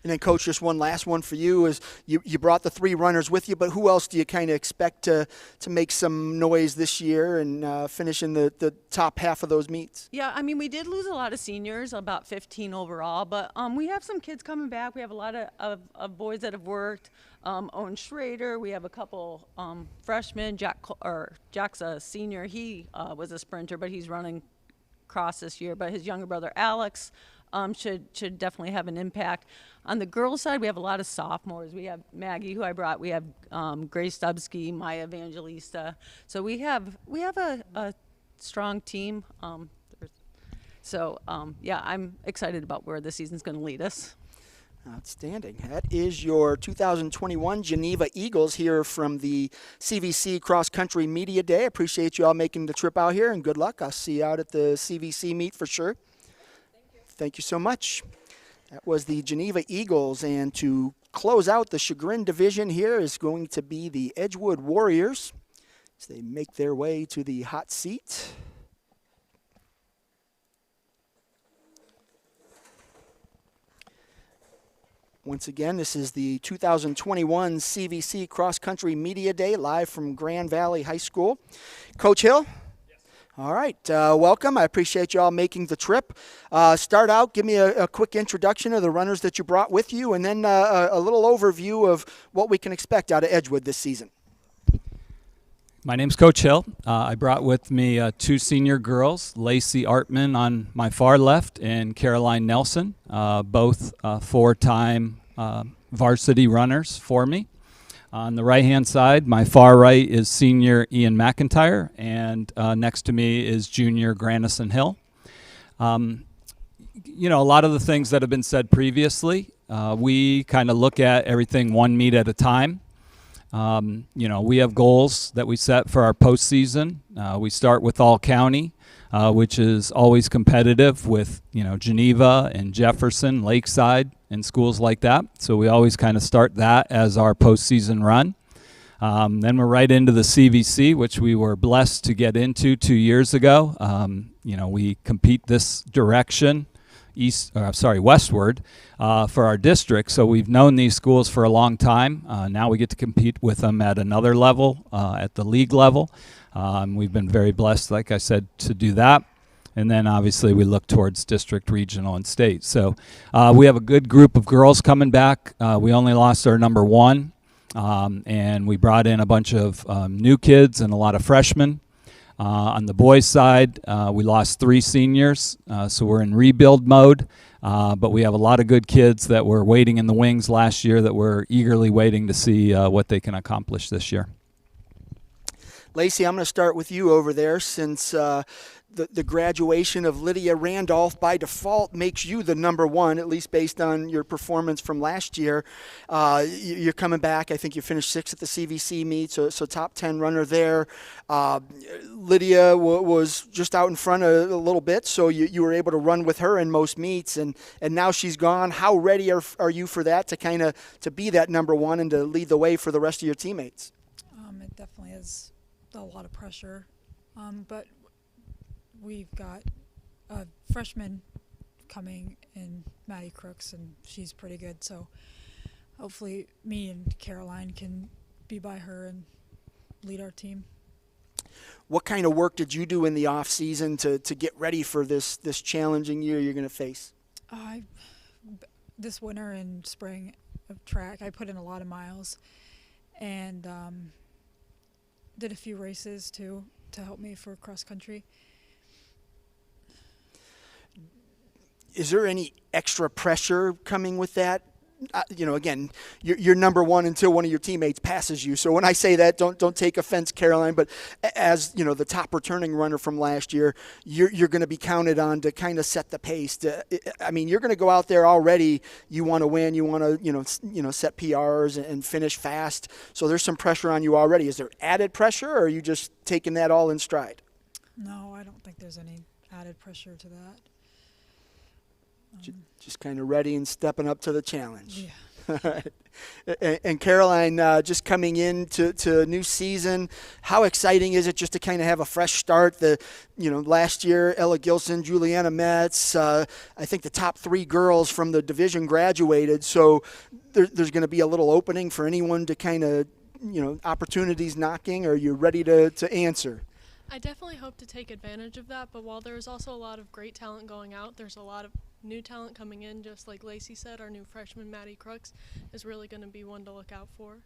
And then, Coach, just one last one for you is you brought the 3 runners with you, but who else do you kind of expect to make some noise this year and finish in the top half of those meets? Yeah, I mean, we did lose a lot of seniors, about 15 overall, but we have some kids coming back. We have a lot of boys that have worked. Owen Schrader, we have a couple freshmen. Jack's a senior. He was a sprinter, but he's running cross this year. But his younger brother, Alex, should definitely have an impact. On the girls' side, we have a lot of sophomores. We have Maggie, who I brought. We have Grace Dubsky, Maya Evangelista. So we have a strong team. Yeah, I'm excited about where the season's going to lead us. Outstanding. That is your 2021 Geneva Eagles here from the CVC Cross Country Media Day. Appreciate you all making the trip out here, and good luck. I'll see you out at the CVC meet for sure. Thank you so much. That was the Geneva Eagles, and to close out the Chagrin division here is going to be the Edgewood Warriors as they make their way to the hot seat. Once again, this is the 2021 CVC Cross Country Media Day, live from Grand Valley High School. Coach Hill? Yes. All right, welcome. I appreciate you all making the trip. Start out, give me a quick introduction of the runners that you brought with you, and then a little overview of what we can expect out of Edgewood this season. My name's Coach Hill. I brought with me 2 senior girls, Lacey Artman on my far left and Caroline Nelson, both 4-time varsity runners for me. On the right-hand side, my far right is senior Ian McIntyre, and next to me is junior Grandison Hill. A lot of the things that have been said previously, we kind of look at everything one meet at a time. We have goals that we set for our postseason. We start with all county, which is always competitive with, Geneva and Jefferson, Lakeside, and schools like that. So we always kind of start that as our postseason run. Then we're right into the CVC, which we were blessed to get into 2 years ago. We compete this direction. Westward for our district. So we've known these schools for a long time. Now we get to compete with them at another level, at the league level. We've been very blessed, like I said, to do that. And then obviously we look towards district, regional, and state. So we have a good group of girls coming back. We only lost our number 1, and we brought in a bunch of new kids and a lot of freshmen. On the boys' side, we lost 3 seniors, so we're in rebuild mode, but we have a lot of good kids that were waiting in the wings last year that we're eagerly waiting to see what they can accomplish this year. Lacey, I'm going to start with you over there since the graduation of Lydia Randolph by default makes you the number 1, at least based on your performance from last year. You're coming back. I think you finished 6th at the CVC meet, so top 10 runner there. Lydia was just out in front a little bit, so you were able to run with her in most meets, and now she's gone. How ready are you for that, to be that number 1 and to lead the way for the rest of your teammates? It definitely is a lot of pressure, but we've got a freshman coming in, Maddie Crooks, and she's pretty good. So hopefully me and Caroline can be by her and lead our team. What kind of work did you do in the off season to get ready for this challenging year you're going to face? This winter and spring of track, I put in a lot of miles and did a few races too to help me for cross country. Is there any extra pressure coming with that again, you're number one until one of your teammates passes you. So when I say that, don't take offense, Caroline. But as the top returning runner from last year, you're going to be counted on to kind of set the pace. You're going to go out there already. You want to win. You want to set PRs and finish fast. So there's some pressure on you already. Is there added pressure, or are you just taking that all in stride? No, I don't think there's any added pressure to that. Just kind of ready and stepping up to the challenge. Yeah. And Caroline, just coming into a new season, how exciting is it just to kind of have a fresh start? Last year, Ella Gilson, Juliana Metz, I think the top 3 girls from the division graduated. So there's going to be a little opening for anyone to kind of, opportunities knocking. Are you ready to answer? I definitely hope to take advantage of that, but while there's also a lot of great talent going out, there's a lot of new talent coming in. Just like Lacey said, our new freshman Maddie Crooks is really going to be one to look out for.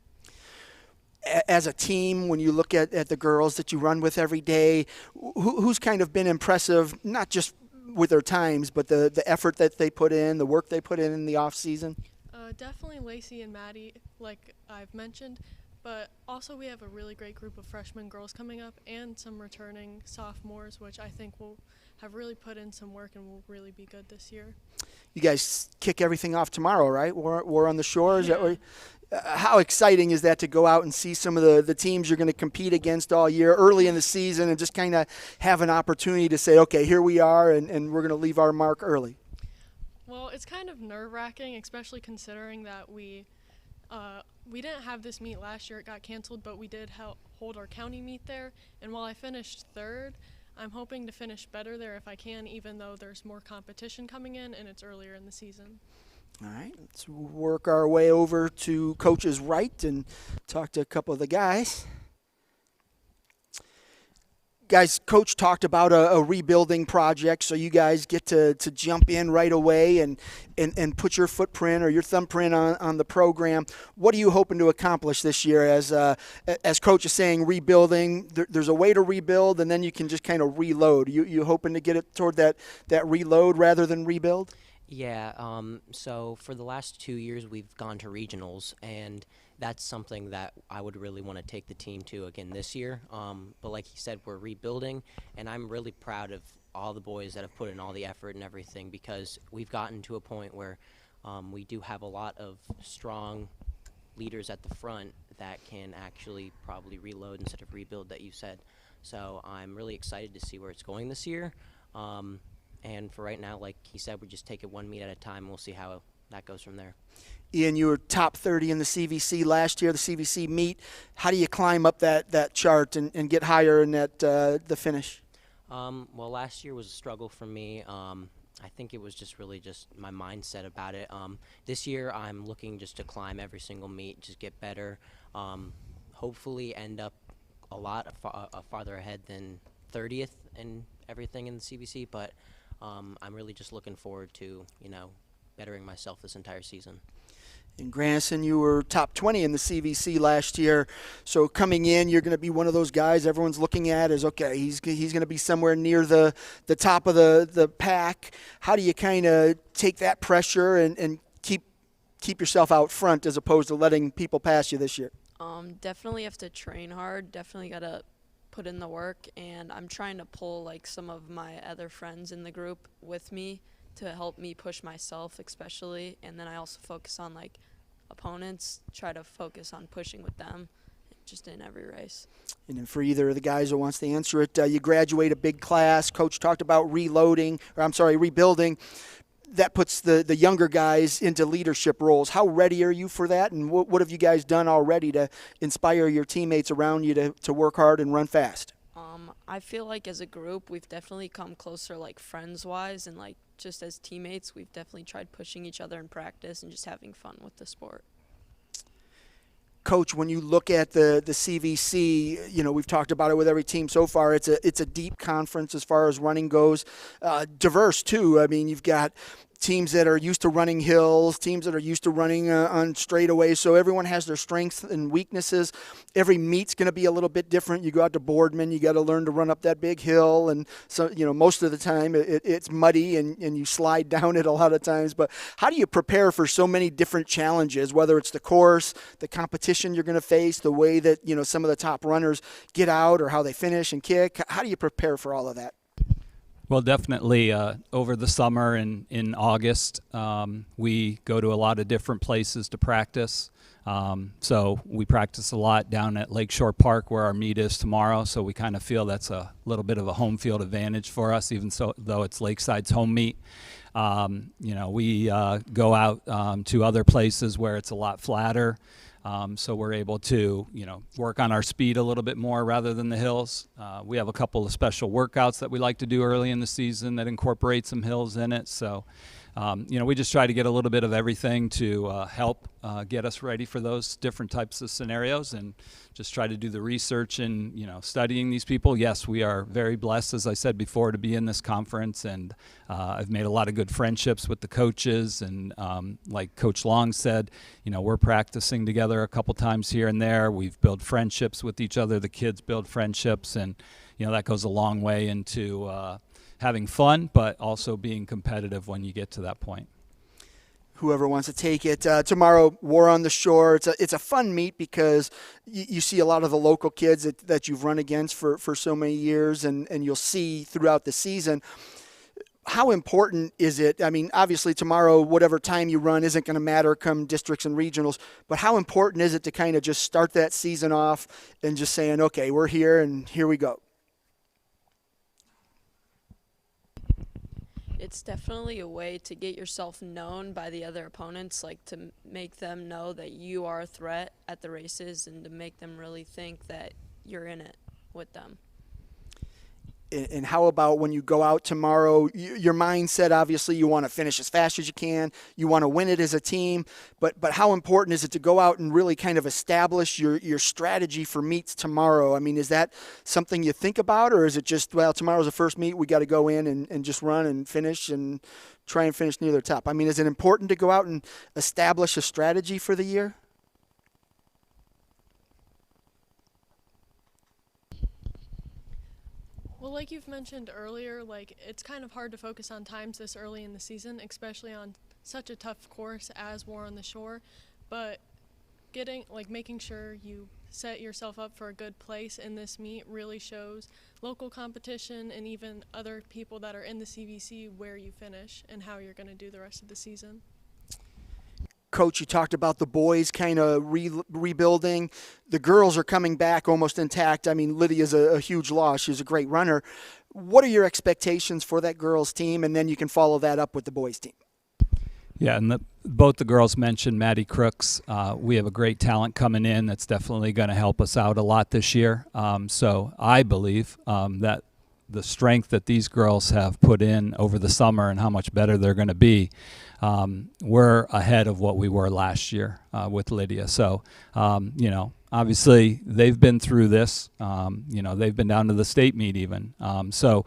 As a team, when you look at the girls that you run with every day, who's kind of been impressive, not just with their times, but the effort that they put in, the work they put in the off season? Definitely Lacey and Maddie, like I've mentioned. But also we have a really great group of freshman girls coming up and some returning sophomores, which I think will have really put in some work and will really be good this year. You guys kick everything off tomorrow, right? War on the Shore. Is that how exciting is that to go out and see some of the teams you're going to compete against all year early in the season and just kind of have an opportunity to say, okay, here we are, and we're going to leave our mark early? Well, it's kind of nerve-wracking, especially considering that we didn't have this meet last year. It got canceled, but we did hold our county meet there. And while I finished 3rd, I'm hoping to finish better there if I can, even though there's more competition coming in and it's earlier in the season. All right, let's work our way over to Coach's right and talk to a couple of the guys. Guys, Coach talked about a rebuilding project, so you guys get to jump in right away and put your footprint or your thumbprint on the program. What are you hoping to accomplish this year? As Coach is saying, rebuilding, there's a way to rebuild, and then you can just kind of reload. You hoping to get it toward that reload rather than rebuild? Yeah, so for the last 2 years, we've gone to regionals, and that's something that I would really want to take the team to again this year. But like he said, we're rebuilding, and I'm really proud of all the boys that have put in all the effort and everything, because we've gotten to a point where we do have a lot of strong leaders at the front that can actually probably reload instead of rebuild, that you said. So I'm really excited to see where it's going this year. And for right now, like he said, we just take it one meet at a time, and we'll see how that goes from there. Ian, you were top 30 in the CVC last year, the CVC meet. How do you climb up that chart and get higher in the finish? Well, last year was a struggle for me. I think it was just really just my mindset about it. This year, I'm looking just to climb every single meet, just get better. Hopefully end up a lot farther ahead than 30th and everything in the CVC, but I'm really just looking forward to, bettering myself this entire season. In Grandison, you were top 20 in the CVC last year. So coming in, you're going to be one of those guys everyone's looking at as, okay, he's going to be somewhere near the top of the pack. How do you kind of take that pressure and keep yourself out front as opposed to letting people pass you this year? Definitely have to train hard. Definitely got to put in the work. And I'm trying to pull, some of my other friends in the group with me to help me push myself especially, and then I also focus on opponents, try to focus on pushing with them just in every race. And then for either of the guys who wants to answer it, you graduate a big class. Coach talked about rebuilding. That puts the younger guys into leadership roles. How ready are you for that, and what have you guys done already to inspire your teammates around you to work hard and run fast? I feel like as a group we've definitely come closer friends-wise, and just as teammates we've definitely tried pushing each other in practice and just having fun with the sport. Coach, when you look at the CVC, we've talked about it with every team so far. It's a deep conference as far as running goes. Diverse too. I mean, you've got teams that are used to running hills, teams that are used to running on straightaways. So everyone has their strengths and weaknesses. Every meet's going to be a little bit different. You go out to Boardman, you got to learn to run up that big hill, and so most of the time it's muddy and you slide down it a lot of times. But how do you prepare for so many different challenges, whether it's the course, the competition you're going to face, the way that some of the top runners get out or how they finish and kick? How do you prepare for all of that? Well, definitely over the summer and in August, we go to a lot of different places to practice. So we practice a lot down at Lakeshore Park where our meet is tomorrow. So we kind of feel that's a little bit of a home field advantage for us, even though it's Lakeside's home meet. We go out to other places where it's a lot flatter. So we're able to, work on our speed a little bit more rather than the hills. We have a couple of special workouts that we like to do early in the season that incorporate some hills in it. So, we just try to get a little bit of everything to help get us ready for those different types of scenarios, and just try to do the research and, studying these people. Yes, we are very blessed, as I said before, to be in this conference, and I've made a lot of good friendships with the coaches, and like Coach Long said, we're practicing together a couple times here and there. We've built friendships with each other. The kids build friendships, and that goes a long way into having fun, but also being competitive when you get to that point. Whoever wants to take it. Tomorrow, War on the Shore. It's a fun meet because you see a lot of the local kids that you've run against for so many years, and you'll see throughout the season. How important is it? I mean, obviously tomorrow, whatever time you run isn't going to matter come districts and regionals, but how important is it to kind of just start that season off and just saying, okay, we're here and here we go? It's definitely a way to get yourself known by the other opponents, like to make them know that you are a threat at the races and to make them really think that you're in it with them. And how about when you go out tomorrow, your mindset, obviously you want to finish as fast as you can, you want to win it as a team, but how important is it to go out and really kind of establish your strategy for meets tomorrow? I mean, is that something you think about, or is it just, well, tomorrow's the first meet, we got to go in and just run and finish and try and finish near the top? I mean, is it important to go out and establish a strategy for the year? Well, like you've mentioned earlier, it's kind of hard to focus on times this early in the season, especially on such a tough course as War on the Shore. But making sure you set yourself up for a good place in this meet really shows local competition and even other people that are in the CVC where you finish and how you're going to do the rest of the season. Coach, you talked about the boys kind of rebuilding. The girls are coming back almost intact. I mean, Lydia's a huge loss. She's a great runner. What are your expectations for that girls' team? And then you can follow that up with the boys' team. Yeah, and both the girls mentioned Maddie Crooks. We have a great talent coming in that's definitely going to help us out a lot this year. So I believe that the strength that these girls have put in over the summer and how much better they're going to be, we're ahead of what we were last year with Lydia. So, obviously they've been through this. They've been down to the state meet even. So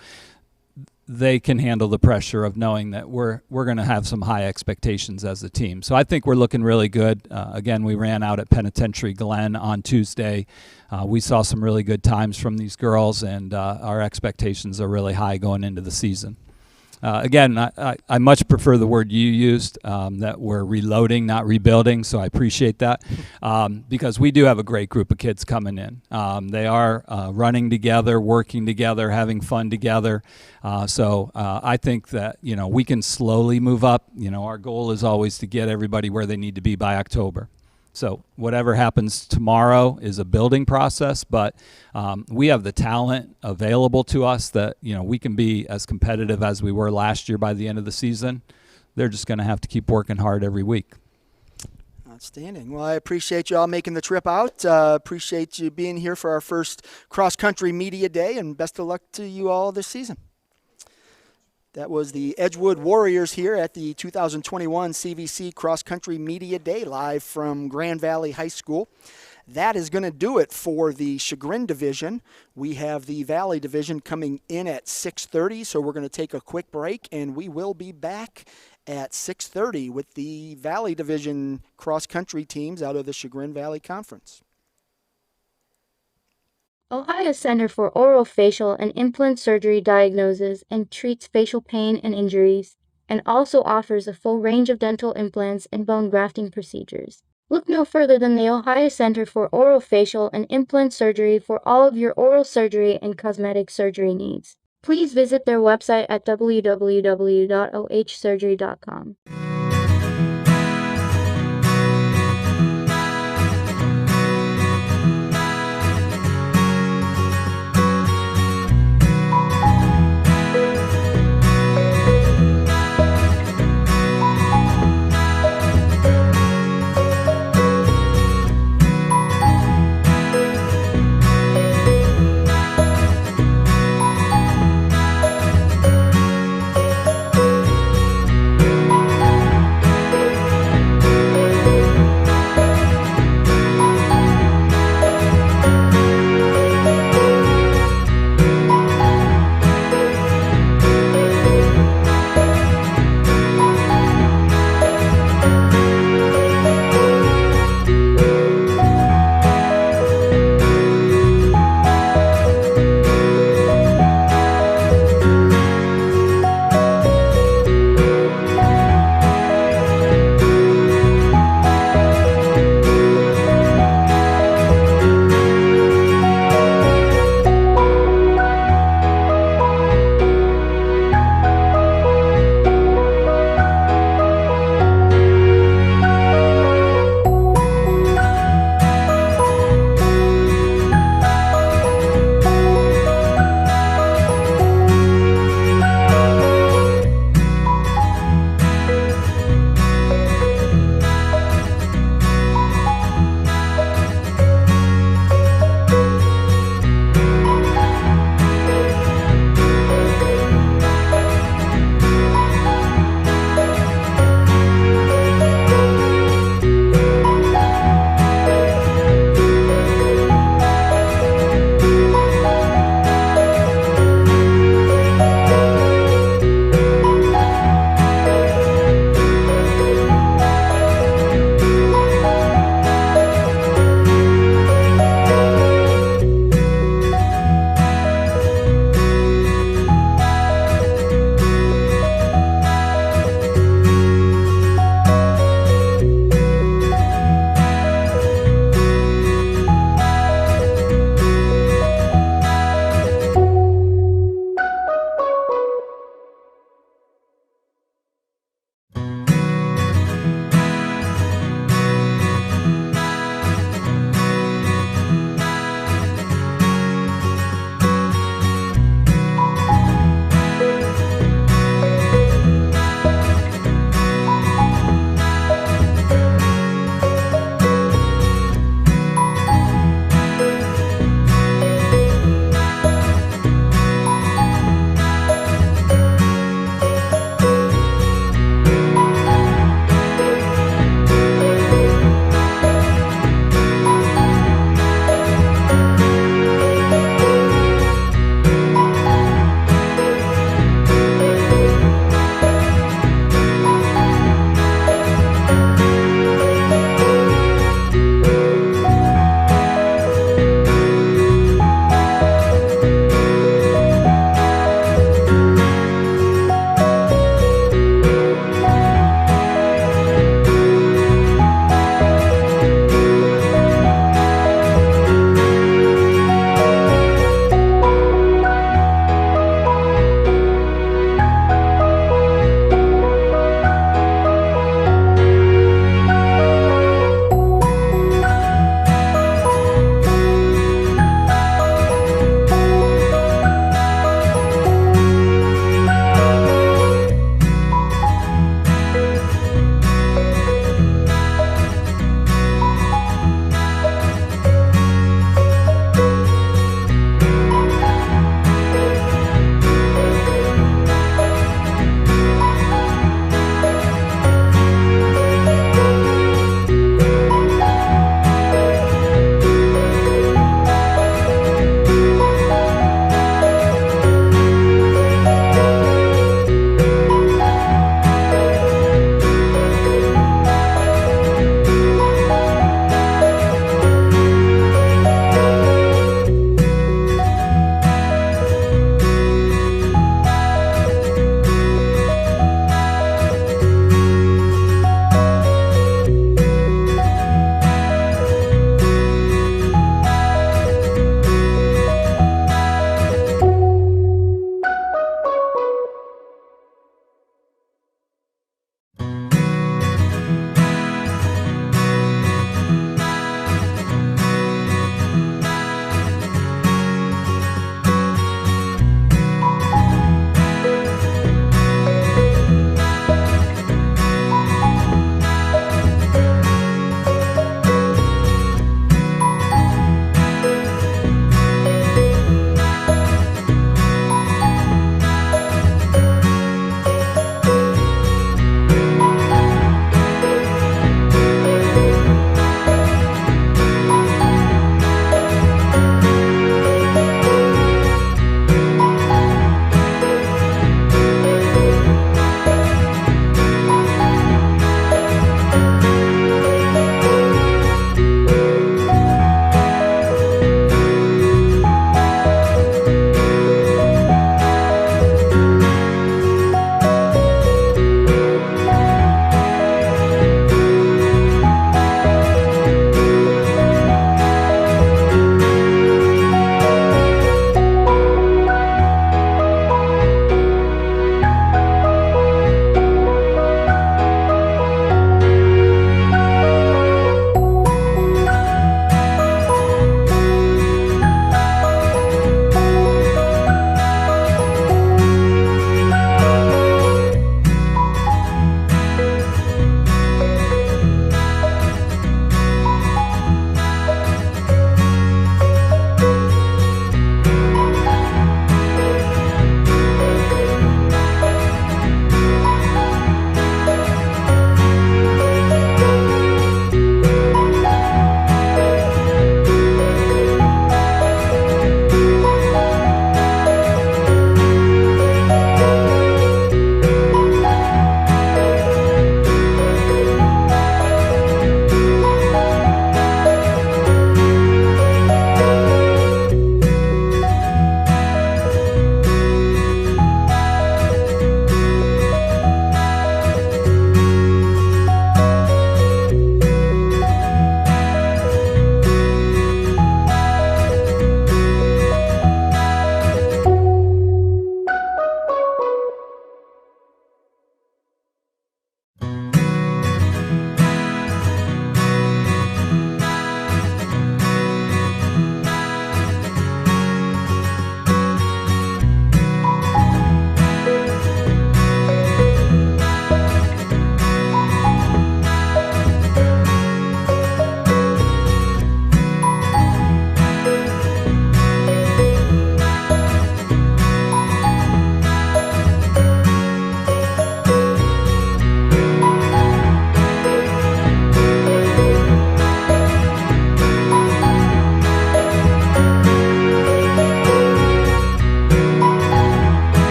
they can handle the pressure of knowing that we're going to have some high expectations as a team. So I think we're looking really good. Again, we ran out at Penitentiary Glen on Tuesday. We saw some really good times from these girls, and our expectations are really high going into the season. Again, I much prefer the word you used, that we're reloading, not rebuilding, so I appreciate that, because we do have a great group of kids coming in. They are running together, working together, having fun together. So I think that, we can slowly move up. Our goal is always to get everybody where they need to be by October. So whatever happens tomorrow is a building process, but we have the talent available to us that, we can be as competitive as we were last year by the end of the season. They're just going to have to keep working hard every week. Outstanding. Well, I appreciate you all making the trip out. Appreciate you being here for our first Cross Country Media Day, and best of luck to you all this season. That was the Edgewood Warriors here at the 2021 CVC Cross Country Media Day, live from Grand Valley High School. That is going to do it for the Chagrin division. We have the Valley division coming in at 6:30, so we're going to take a quick break, and we will be back at 6:30 with the Valley Division cross country teams out of the Chagrin Valley Conference. Ohio Center for Orofacial and Implant Surgery diagnoses and treats facial pain and injuries, and also offers a full range of dental implants and bone grafting procedures. Look no further than the Ohio Center for Orofacial and Implant Surgery for all of your oral surgery and cosmetic surgery needs. Please visit their website at www.ohsurgery.com.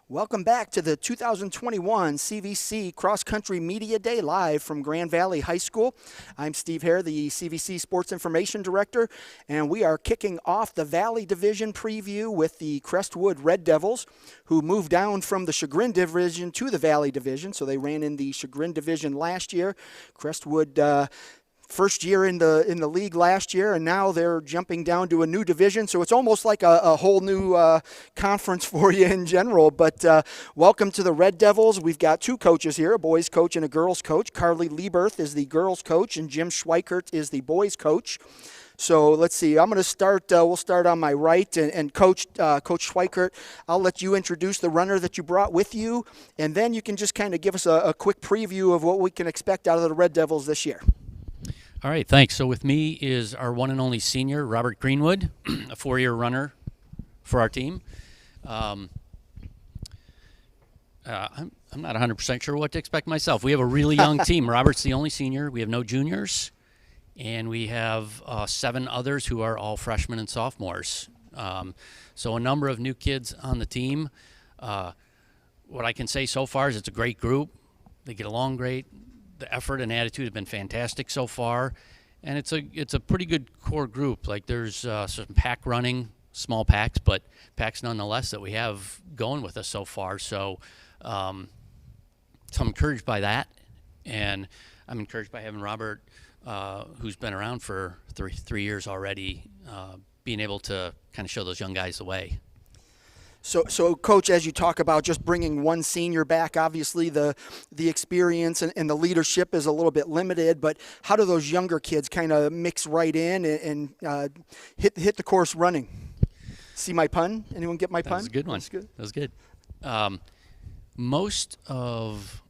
Welcome back to the 2021 CVC Cross Country Media Day live from Grand Valley High School. I'm Steve Hare, the CVC Sports Information Director, and we are kicking off the Valley Division preview with the Crestwood Red Devils, who moved down from the Chagrin Division to the Valley Division. So they ran in the Chagrin Division last year. Crestwood first year in the league last year, and now they're jumping down to a new division. So it's almost like a whole new conference for you in general. But welcome to the Red Devils. We've got two coaches here, a boys coach and a girls coach. Carly Lieberth is the girls coach, and Jim Schweikert is the boys coach. So let's see. I'm going to start. We'll start on my right, and Coach Schweikert, I'll let you introduce the runner that you brought with you, and then you can just kind of give us a quick preview of what we can expect out of the Red Devils this year. All right, thanks. So with me is our one and only senior, Robert Greenwood, a 4-year runner for our team. I'm not 100% sure what to expect myself. We have a really young team. Robert's the only senior. We have no juniors, and we have 7 others who are all freshmen and sophomores. So a number of new kids on the team. What I can say so far is it's a great group. They get along great. The effort and attitude have been fantastic so far, and it's a pretty good core group. Like there's some pack running, small packs, but packs nonetheless that we have going with us so far. So I'm encouraged by that, and I'm encouraged by having Robert, who's been around for three years already, being able to kind of show those young guys the way. So, Coach, as you talk about just bringing one senior back, obviously the experience and the leadership is a little bit limited, but how do those younger kids kind of mix right in and hit the course running? See my pun? Anyone get my pun? That was a good one. That was good. Most of,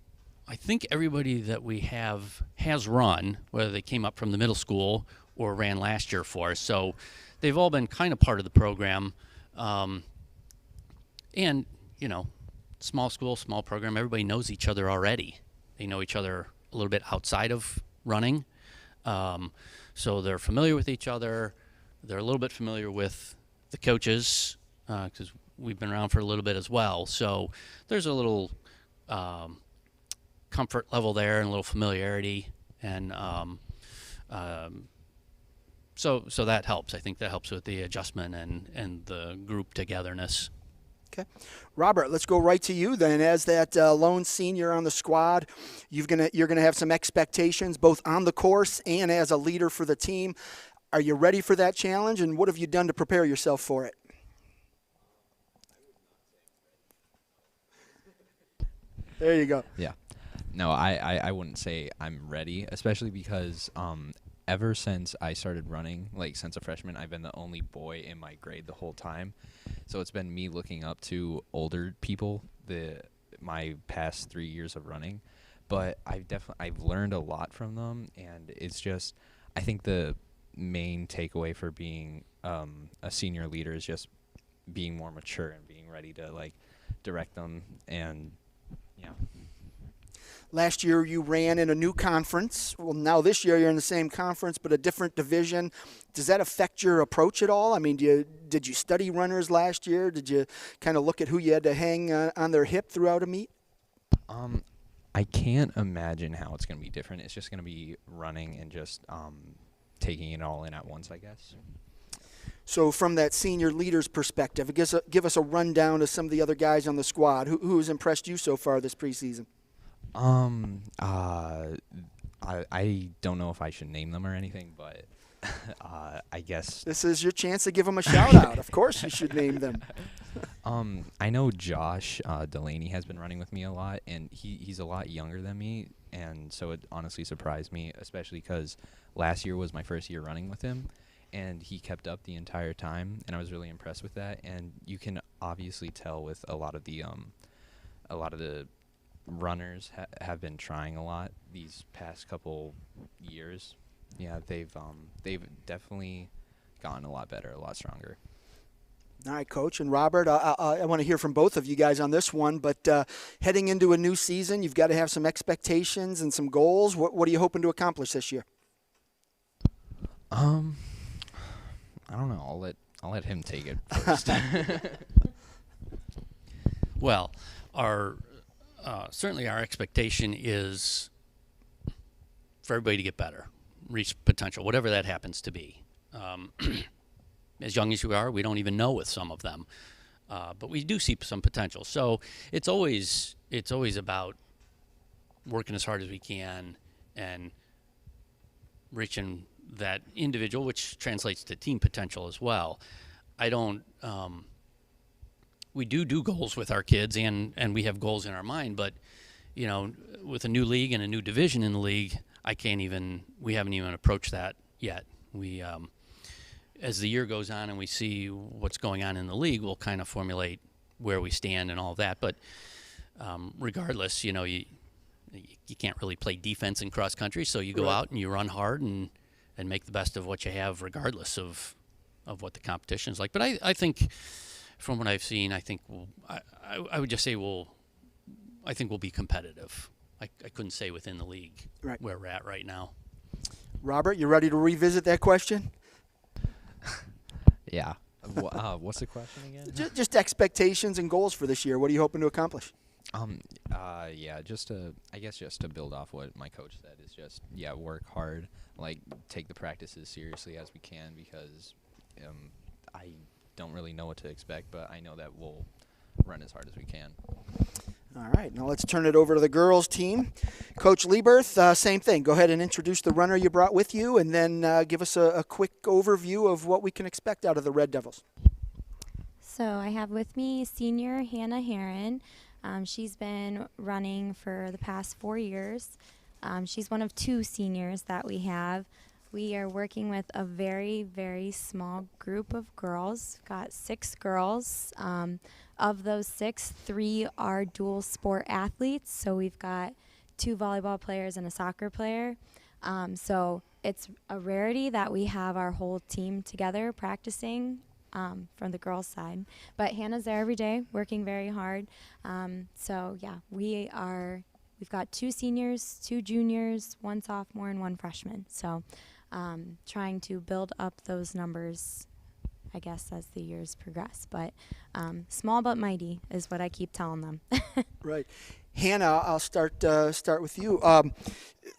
I think everybody that we have has run, whether they came up from the middle school or ran last year for us. So they've all been kind of part of the program. And, you know, small school, small program, everybody knows each other already. They know each other a little bit outside of running. So they're familiar with each other. They're a little bit familiar with the coaches because we've been around for a little bit as well. So there's a little comfort level there and a little familiarity. And so that helps. I think that helps with the adjustment and the group togetherness. Okay. Robert, let's go right to you then. As that lone senior on the squad, you're gonna have some expectations both on the course and as a leader for the team. Are you ready for that challenge, and what have you done to prepare yourself for it? There you go. Yeah. No, I wouldn't say I'm ready, especially because ever since I started running, like since a freshman, I've been the only boy in my grade the whole time. So it's been me looking up to older people my past 3 years of running. But I've learned a lot from them, and it's just, I think the main takeaway for being a senior leader is just being more mature and being ready to like direct them. And yeah. Last year you ran in a new conference. Well, now this year you're in the same conference but a different division. Does that affect your approach at all? I mean, did you study runners last year? Did you kind of look at who you had to hang on their hip throughout a meet? I can't imagine how it's going to be different. It's just going to be running and just taking it all in at once, I guess. So from that senior leader's perspective, give us a rundown of some of the other guys on the squad. Who has impressed you so far this preseason? I don't know if I should name them or anything, but I guess this is your chance to give them a shout out. Of course you should name them. I know Josh Delaney has been running with me a lot, and he's a lot younger than me, and so it honestly surprised me, especially because last year was my first year running with him, and he kept up the entire time, and I was really impressed with that. And you can obviously tell with a lot of the runners have been trying a lot these past couple years. Yeah, they've definitely gotten a lot better, a lot stronger. All right, Coach. And Robert, I want to hear from both of you guys on this one, but heading into a new season, you've got to have some expectations and some goals. What are you hoping to accomplish this year? I don't know. I'll let him take it first. Well, our certainly our expectation is for everybody to get better, reach potential, whatever that happens to be. As young as we are, we don't even know with some of them, but we do see some potential. So it's always about working as hard as we can and reaching that individual, which translates to team potential as well. We do goals with our kids, and we have goals in our mind, but with a new league and a new division in the league, we haven't even approached that yet. We as the year goes on and we see what's going on in the league, we'll kind of formulate where we stand and all that. But regardless, you can't really play defense in cross country, so you go out and you run hard and make the best of what you have, regardless of what the competition is like. But I think, from what I've seen, I think I would just say I think we'll be competitive. I couldn't say within the league where we're at right now. Robert, you ready to revisit that question? Yeah. What's the question again? Just expectations and goals for this year. What are you hoping to accomplish? Just to build off what my coach said is just work hard, like take the practices seriously as we can, because I don't really know what to expect, but I know that we'll run as hard as we can. All right, now let's turn it over to the girls team. Coach Lieberth, same thing. Go ahead and introduce the runner you brought with you, and then give us a quick overview of what we can expect out of the Red Devils. So I have with me senior Hannah Heron. She's been running for the past 4 years. She's one of 2 seniors that we have. We are working with a very, very small group of girls. Got 6 girls. Of those 6, 3 are dual sport athletes. So we've got 2 volleyball players and a soccer player. So it's a rarity that we have our whole team together practicing from the girls' side. But Hannah's there every day, working very hard. We've got 2 seniors, 2 juniors, 1 sophomore, and 1 freshman. So trying to build up those numbers, I guess, as the years progress. But small but mighty is what I keep telling them. Right. Hannah, I'll start with you.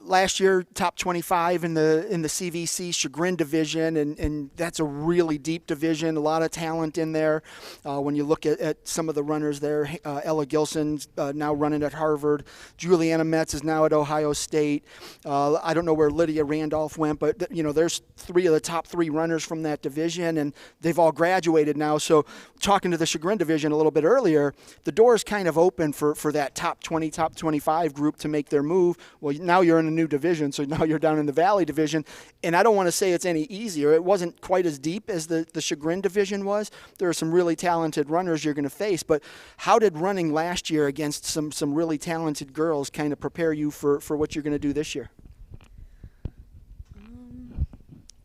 Last year, top 25 in the CVC Chagrin division, and that's a really deep division. A lot of talent in there. When you look at some of the runners there, Ella Gilson's now running at Harvard. Juliana Metz is now at Ohio State. I don't know where Lydia Randolph went, but there's 3 of the top 3 runners from that division, and they've all graduated now. So talking to the Chagrin division a little bit earlier, the door is kind of open for that top 20, top 25 group to make their move. Well, now you're in a new division, so now you're down in the Valley division, and I don't want to say it's any easier. It wasn't quite as deep as the Chagrin division was. There are some really talented runners you're going to face, but how did running last year against some really talented girls kind of prepare you for what you're going to do this year?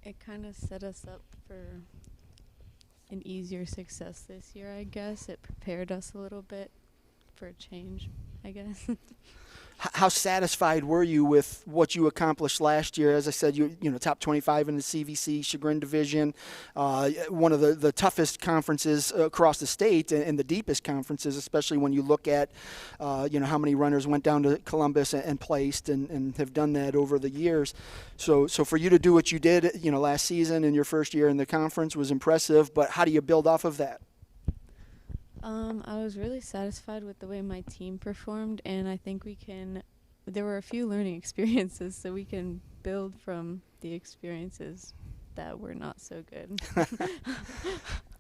It kind of set us up for an easier success this year, I guess. It prepared us a little bit for a change, I guess. How satisfied were you with what you accomplished last year? As I said, you top 25 in the CVC Chagrin division, one of the toughest conferences across the state and the deepest conferences, especially when you look at how many runners went down to Columbus and placed and have done that over the years. So for you to do what you did, last season in your first year in the conference was impressive. But how do you build off of that? I was really satisfied with the way my team performed, and I think there were a few learning experiences, so we can build from the experiences that were not so good.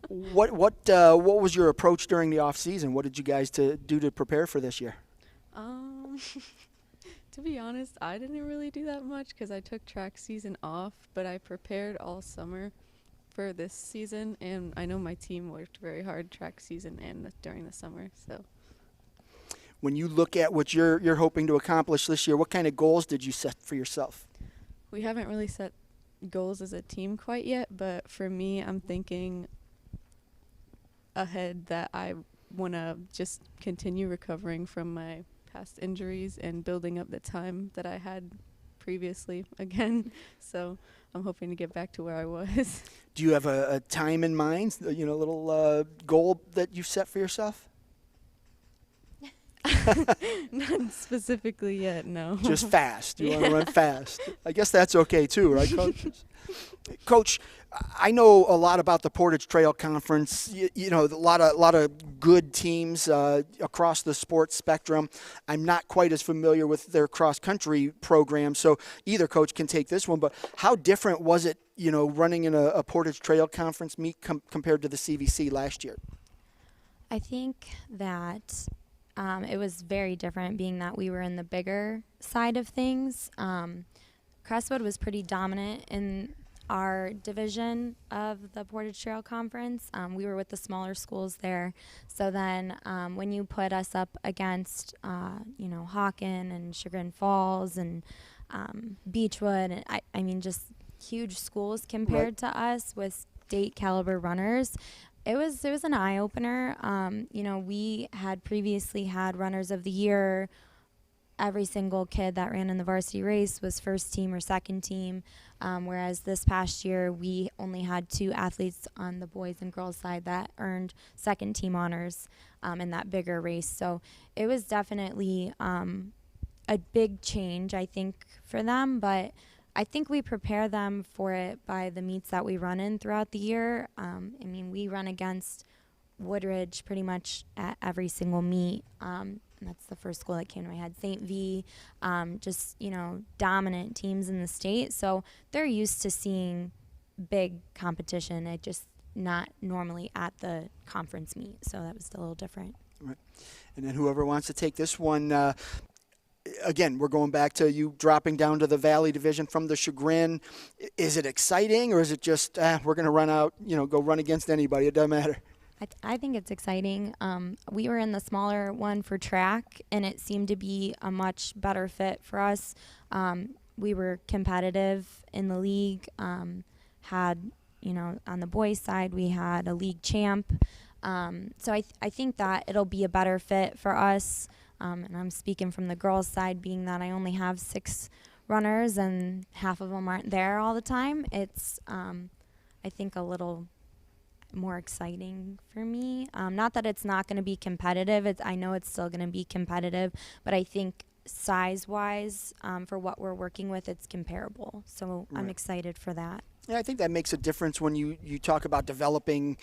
What was your approach during the off season? What did you guys do to prepare for this year? To be honest, I didn't really do that much because I took track season off, but I prepared all summer for this season, and I know my team worked very hard track season and during the summer. So when you look at what you're hoping to accomplish this year, what kind of goals did you set for yourself? We haven't really set goals as a team quite yet, but for me, I'm thinking ahead that I want to just continue recovering from my past injuries and building up the time that I had previously again. So I'm hoping to get back to where I was. Do you have a time in mind, a little goal that you set for yourself? Not specifically yet, no. Just fast. You want to run fast. I guess that's okay too, right, Coach? Coach, I know a lot about the Portage Trail Conference. You know, a lot of good teams across the sports spectrum. I'm not quite as familiar with their cross-country program, so either coach can take this one. But how different was it, you know, running in a Portage Trail Conference meet compared to the CVC last year? I think that it was very different, being that we were in the bigger side of things. Crestwood was pretty dominant in our division of the Portage Trail Conference. We were with the smaller schools there. So then when you put us up against, you know, Hawken and Chagrin Falls and Beechwood, and I mean, just huge schools compared to us with state caliber runners, it was an eye-opener. You know, we had previously had runners of the year. Every single kid that ran in the varsity race was first team or second team, whereas this past year we only had 2 athletes on the boys and girls side that earned second team honors in that bigger race. So it was definitely a big change, I think, for them, but I think we prepare them for it by the meets that we run in throughout the year. I mean, we run against Woodridge pretty much at every single meet. And that's the first school that came to my head. St. V, just, you know, dominant teams in the state. So they're used to seeing big competition. It just not normally at the conference meet. So that was a little different. Right. And then whoever wants to take this one, again, we're going back to you dropping down to the Valley Division from the Chagrin. Is it exciting, or is it just, we're going to run out, you know, go run against anybody? It doesn't matter. I think it's exciting. We were in the smaller one for track, and it seemed to be a much better fit for us. We were competitive in the league, had, you know, on the boys' side, we had a league champ. So I think that it'll be a better fit for us. And I'm speaking from the girls' side, being that I only have 6 runners and half of them aren't there all the time. It's, I think, a little more exciting for me. Not that it's not going to be competitive. I know it's still going to be competitive, but I think size-wise, for what we're working with, it's comparable. So I'm excited for that. Yeah, I think that makes a difference when you talk about developing,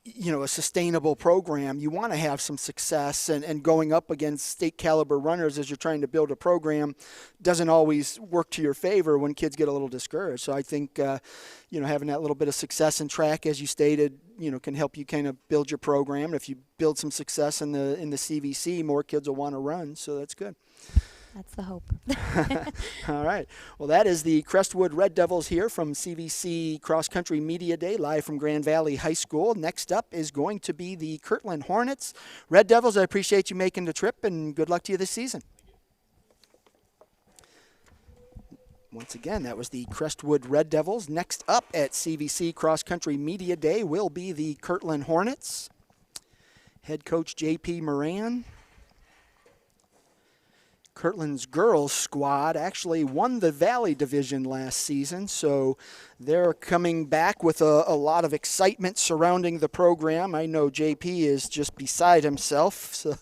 you know, a sustainable program. You want to have some success, and going up against state caliber runners as you're trying to build a program doesn't always work to your favor when kids get a little discouraged. So I think, you know, having that little bit of success in track, as you stated, you know, can help you kind of build your program. If you build some success in the CVC, more kids will want to run. So that's good. That's the hope. All right. Well, that is the Crestwood Red Devils here from CVC Cross Country Media Day, live from Grand Valley High School. Next up is going to be the Kirtland Hornets. Red Devils, I appreciate you making the trip, and good luck to you this season. Once again, that was the Crestwood Red Devils. Next up at CVC Cross Country Media Day will be the Kirtland Hornets. Head coach J.P. Moran. Kirtland's girls squad actually won the Valley Division last season, so they're coming back with a lot of excitement surrounding the program. I know JP is just beside himself. So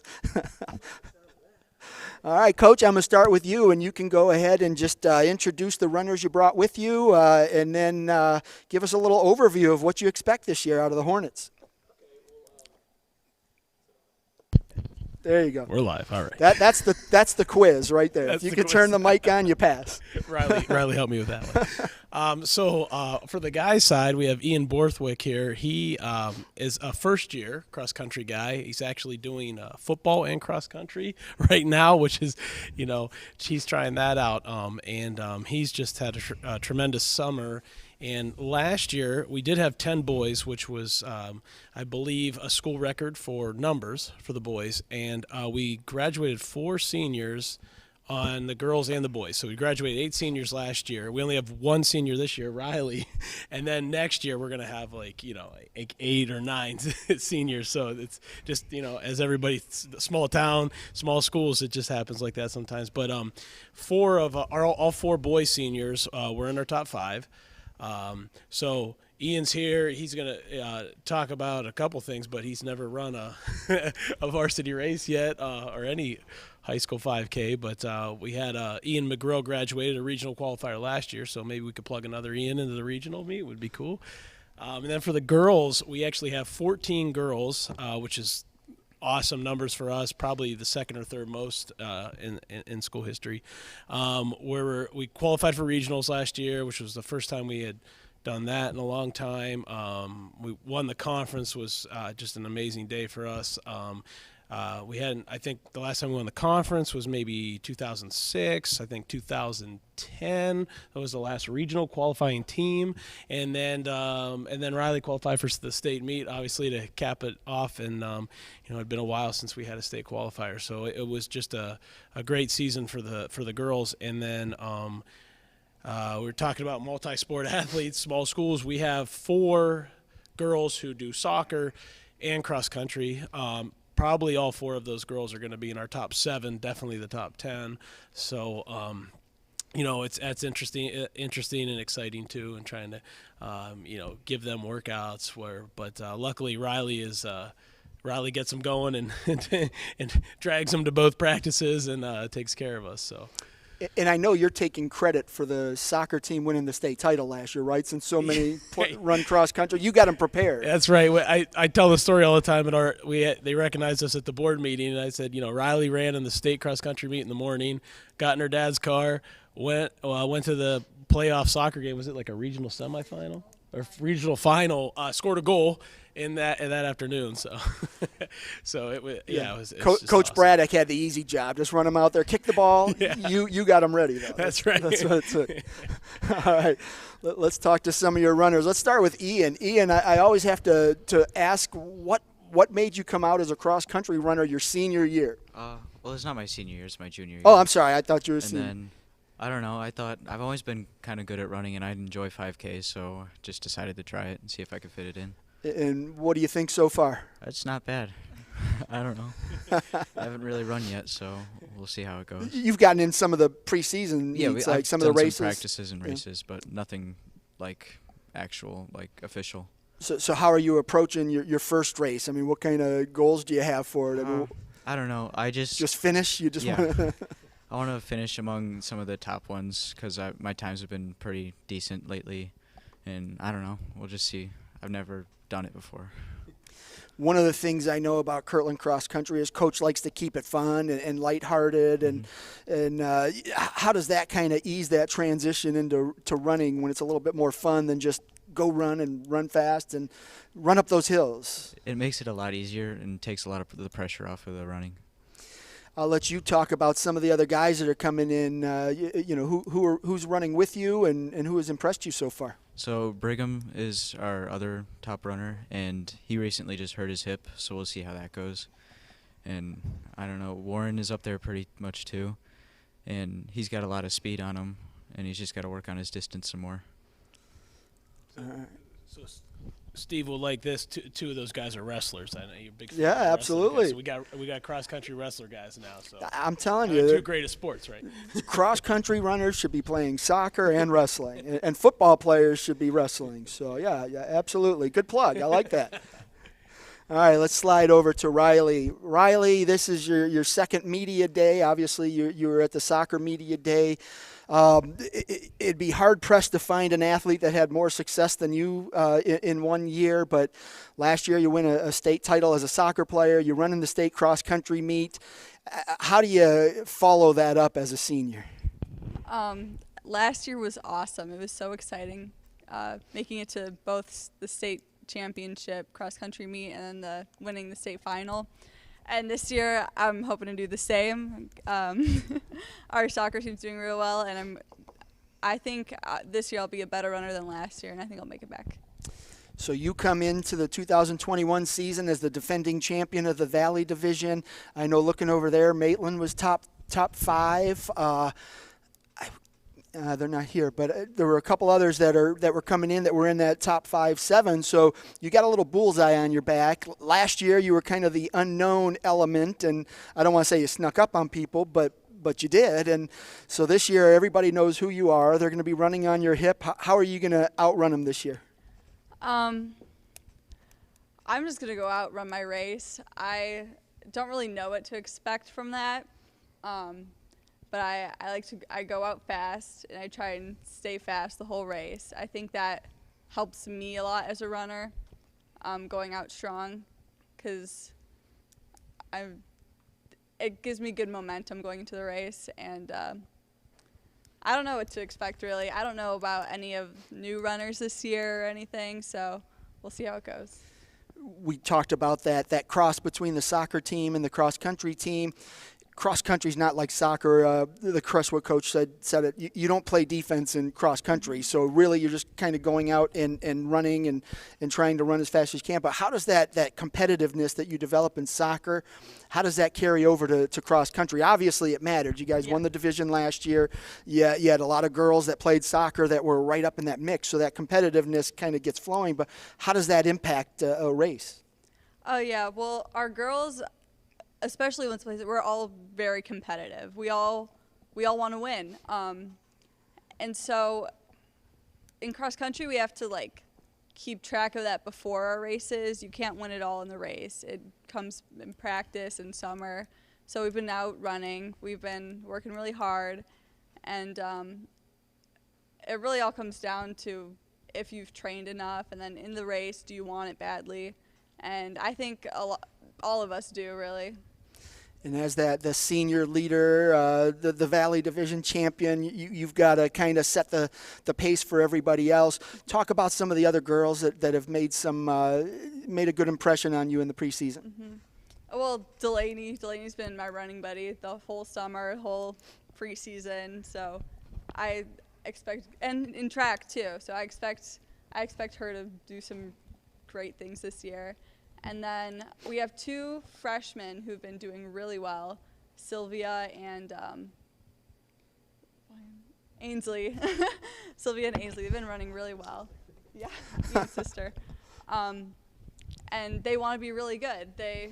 all right, Coach, I'm going to start with you, and you can go ahead and just introduce the runners you brought with you, and then give us a little overview of what you expect this year out of the Hornets. There you go. We're live. All right. That's the quiz right there. That's if you the can quiz. turn the mic on, you pass. Riley helped me with that one. So for the guys' side, we have Ian Borthwick here. He is a first-year cross-country guy. He's actually doing football and cross-country right now, which is, you know, he's trying that out. And he's just had a tremendous summer. And last year, we did have 10 boys, which was, I believe, a school record for numbers for the boys. And we graduated 4 seniors on the girls and the boys. So we graduated 8 seniors last year. We only have 1 senior this year, Riley. And then next year, we're going to have, like 8 or 9 seniors. So it's just, you know, as everybody, small town, small schools, it just happens like that sometimes. But all 4 boys seniors were in our top 5. So, Ian's here. He's going to talk about a couple things, but he's never run a varsity race yet or any high school 5K. But we had Ian McGrill graduated a regional qualifier last year, so maybe we could plug another Ian into the regional meet. Would be cool. And then for the girls, we actually have 14 girls, which is awesome numbers for us, probably the second or third most in school history. Where we qualified for regionals last year, which was the first time we had done that in a long time. We won the conference, was just an amazing day for us. We hadn't, I think the last time we won the conference was maybe 2006, I think 2010. That was the last regional qualifying team. And then Riley qualified for the state meet, obviously, to cap it off. And, it'd been a while since we had a state qualifier. So it was just a great season for the girls. And then we were talking about multi-sport athletes, small schools. We have 4 girls who do soccer and cross country. Probably all 4 of those girls are going to be in our top 7, definitely the top 10. So, it's interesting and exciting too, and trying to, give them workouts. But luckily Riley gets them going and drags them to both practices and takes care of us. So. And I know you're taking credit for the soccer team winning the state title last year, right? Since so many run cross country, you got them prepared. That's right. I tell the story all the time. They recognized us at the board meeting, and I said, Riley ran in the state cross country meet in the morning, got in her dad's car, went to the playoff soccer game. Was it like a regional semifinal or regional final? Scored a goal in that afternoon. So it was it was Coach awesome. Braddock had the easy job. Just run them out there, kick the ball. Yeah. You got them ready though. That's right. That's what it took. All right, let's talk to some of your runners. Let's start with Ian. Ian, I always have to ask what made you come out as a cross country runner your senior year? Well, it's not my senior year; it's my junior year. Oh, I'm sorry. I thought you were a senior. And then I don't know. I thought I've always been kind of good at running, and I enjoy 5Ks, so just decided to try it and see if I could fit it in. And what do you think so far? It's not bad. I don't know. I haven't really run yet, so we'll see how it goes. You've gotten in some of the preseason meets, like some of the races. Some practices and races, but nothing like actual, like official. So how are you approaching your first race? I mean, what kind of goals do you have for it? I don't know. I just finish. You just yeah. I want to finish among some of the top ones because my times have been pretty decent lately, and I don't know. We'll just see. I've never done it before. One of the things I know about Kirtland Cross Country is Coach likes to keep it fun and lighthearted, and how does that kind of ease that transition into running when it's a little bit more fun than just go run and run fast and run up those hills? It makes it a lot easier and takes a lot of the pressure off of the running. I'll let you talk about some of the other guys that are coming in. Who's running with you and who has impressed you so far. So Brigham is our other top runner, and he recently just hurt his hip, so we'll see how that goes. And I don't know, Warren is up there pretty much too, and he's got a lot of speed on him, and he's just got to work on his distance some more. So Steve will like this. Two of those guys are wrestlers. I know you're a big fan. Yeah, of absolutely. So we got cross country wrestler guys now. So I'm telling you, two greatest sports, right? Cross country runners should be playing soccer and wrestling, and football players should be wrestling. So yeah, absolutely. Good plug. I like that. All right, let's slide over to Riley. Riley, this is your second media day. Obviously, you were at the soccer media day. It'd be hard-pressed to find an athlete that had more success than you in 1 year, but last year you win a state title as a soccer player. You run in the state cross-country meet. How do you follow that up as a senior? Last year was awesome. It was so exciting, making it to both the state championship cross-country meet and then winning the state final. And this year, I'm hoping to do the same. Our soccer team's doing real well, and I think this year I'll be a better runner than last year, and I think I'll make it back. So you come into the 2021 season as the defending champion of the Valley Division. I know looking over there, Maitland was top 5. They're not here, but there were a couple others that were coming in that were in that top 5, 7. So you got a little bullseye on your back. Last year you were kind of the unknown element, and I don't want to say you snuck up on people, but you did. And so this year everybody knows who you are. They're going to be running on your hip. How are you going to outrun them this year? I'm just going to go out, run my race. I don't really know what to expect from that. But I go out fast, and I try and stay fast the whole race. I think that helps me a lot as a runner, going out strong, because it gives me good momentum going into the race, and I don't know what to expect, really. I don't know about any of new runners this year or anything, so we'll see how it goes. We talked about that cross between the soccer team and the cross-country team. Cross country is not like soccer. The Crestwood coach said it. You don't play defense in cross country, so really you're just kind of going out and running and trying to run as fast as you can. But how does that competitiveness that you develop in soccer, how does that carry over to cross country? Obviously, it mattered. You guys won the division last year. Yeah, you had a lot of girls that played soccer that were right up in that mix, so that competitiveness kind of gets flowing. But how does that impact a race? Oh yeah, well our girls, especially once we're all very competitive. We all want to win. And so in cross country, we have to keep track of that before our races. You can't win it all in the race. It comes in practice in summer. So we've been out running. We've been working really hard. And it really all comes down to if you've trained enough, and then in the race, do you want it badly? And I think all of us do, really. And as the senior leader, the Valley Division champion, you've got to kind of set the pace for everybody else. Talk about some of the other girls that have made a good impression on you in the preseason. Mm-hmm. Well, Delaney's been my running buddy the whole summer, whole preseason. So I expect, and in track too. So I expect her to do some great things this year. And then we have two freshmen who've been doing really well, Sylvia and Ainsley. Sylvia and Ainsley, they've been running really well. Yeah, me and sister. And they want to be really good. They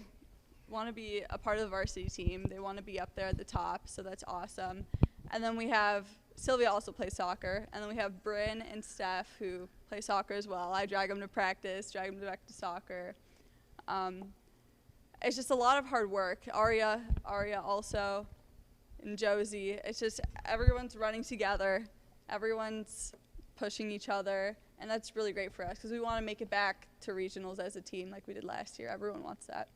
want to be a part of the varsity team. They want to be up there at the top, so that's awesome. And then we have Sylvia also plays soccer, and then we have Bryn and Steph who play soccer as well. I drag them to practice, drag them back to soccer. It's just a lot of hard work. Aria also, and Josie. It's just everyone's running together. Everyone's pushing each other, and that's really great for us because we want to make it back to regionals as a team like we did last year. Everyone wants that.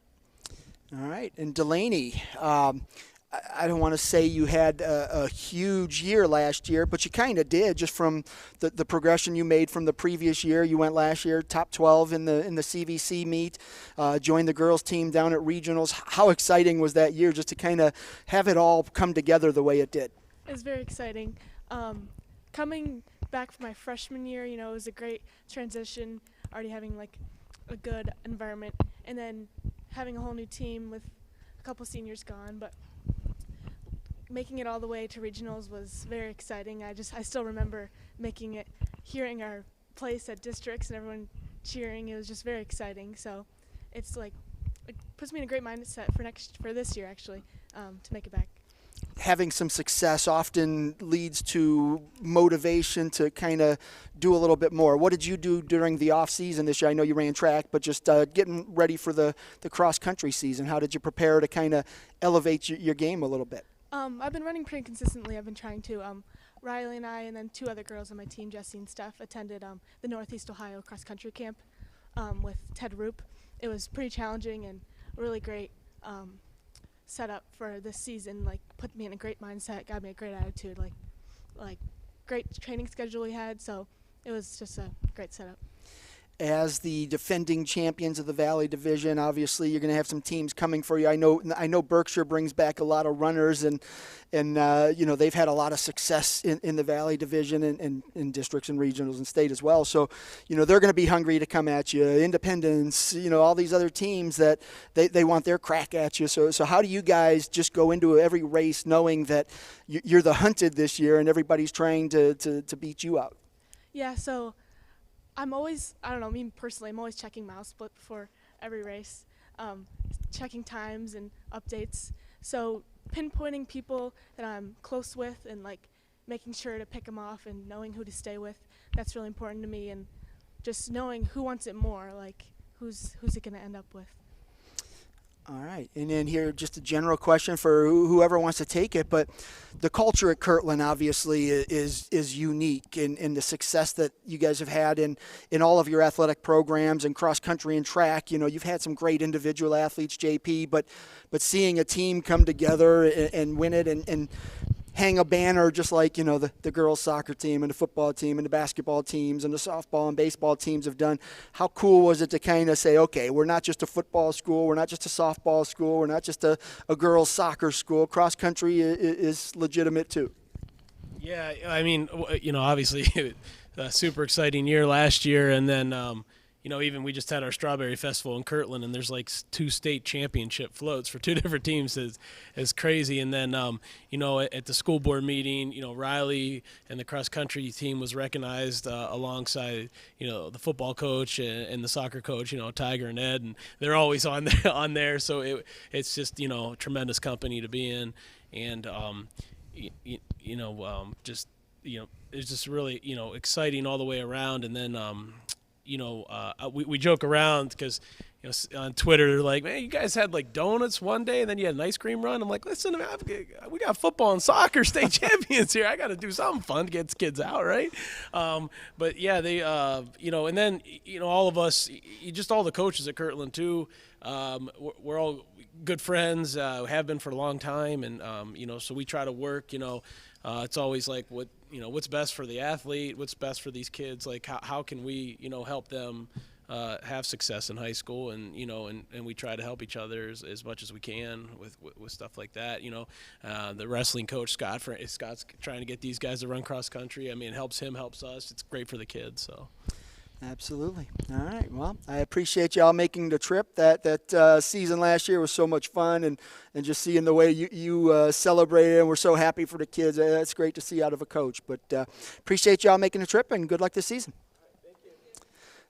All right, and Delaney, I don't want to say you had a huge year last year, but you kind of did just from the progression you made from the previous year. You went last year top 12 in the CVC meet, joined the girls team down at regionals. How exciting was that year just to kind of have it all come together the way it did? It was very exciting. Coming back from my freshman year, it was a great transition, already having a good environment, and then having a whole new team with a couple seniors gone, but making it all the way to regionals was very exciting. I still remember making it, hearing our place at districts and everyone cheering. It was just very exciting. So it's it puts me in a great mindset for this year actually, to make it back. Having some success often leads to motivation to kind of do a little bit more. What did you do during the off season this year? I know you ran track, but just getting ready for the cross country season. How did you prepare to kind of elevate your game a little bit? I've been running pretty consistently. I've been trying to. Riley and I, and then two other girls on my team, Jessie and Steph, attended the Northeast Ohio cross country camp with Ted Roop. It was pretty challenging and really great setup for this season. Put me in a great mindset, got me a great attitude. Great training schedule we had. So it was just a great setup. As the defending champions of the Valley Division, obviously you're going to have some teams coming for you. I know Berkshire brings back a lot of runners, and they've had a lot of success in the Valley Division and in districts and regionals and state as well. So they're going to be hungry to come at you. Independence, all these other teams that they want their crack at you. So how do you guys just go into every race knowing that you're the hunted this year and everybody's trying to beat you out? Yeah. So I'm always, me personally, I'm always checking MileSplit before every race, checking times and updates. So pinpointing people that I'm close with and making sure to pick them off and knowing who to stay with, that's really important to me. And just knowing who wants it more, like who's it going to end up with. All right, and then here just a general question for whoever wants to take it, but the culture at Kirtland obviously is unique in the success that you guys have had in all of your athletic programs and cross country and track. You know, you've had some great individual athletes, JP, but seeing a team come together and win it and hang a banner just like, you know, the girls soccer team and the football team and the basketball teams and the softball and baseball teams have done. How cool was it to kind of say, okay, we're not just a football school, we're not just a softball school, we're not just a girls soccer school. Cross country is legitimate too. Yeah, I mean, you know, obviously a super exciting year last year, and then you know, even we just had our Strawberry Festival in Kirtland, and there's like 2 state championship floats for 2 different teams. Is crazy. And then, you know, at the school board meeting, you know, Riley and the cross country team was recognized alongside, you know, the football coach and the soccer coach, you know, Tiger and Ed, and they're always on there. So it's just, you know, tremendous company to be in, and you know, just, you know, it's just really, you know, exciting all the way around. And then you know, we joke around because, you know, on Twitter they're like, man, you guys had like donuts one day and then you had an ice cream run. I'm like, listen, we got football and soccer state champions here. I got to do something fun to get the kids out, right? But yeah, they, you know, and then, you know, all of us, just all the coaches at Kirtland too, we're all good friends, have been for a long time, and you know, so we try to work, you know, it's always like what's best for the athlete, what's best for these kids, like how can we, you know, help them have success in high school, and you know, and we try to help each other as much as we can with stuff like that, you know. The wrestling coach Scott's trying to get these guys to run cross country. I mean, it helps him, helps us. It's great for the kids. So. Absolutely. All right. Well, I appreciate y'all making the trip. That season last year was so much fun, and just seeing the way you celebrated, and we're so happy for the kids. That's great to see out of a coach. But appreciate y'all making the trip, and good luck this season.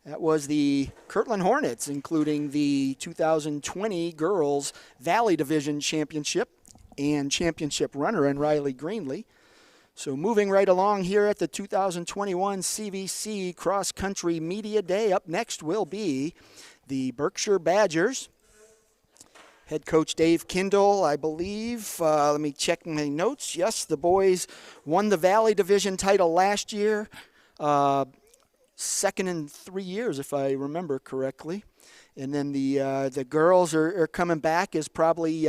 That was the Kirtland Hornets, including the 2020 Girls Valley Division Championship and championship runner in Riley Greenlee. So moving right along here at the 2021 CVC Cross Country Media Day, up next will be the Berkshire Badgers. Head coach Dave Kindle, I believe. Let me check my notes. Yes, the boys won the Valley Division title last year. Second in 3 years, if I remember correctly. And then the girls are coming back as probably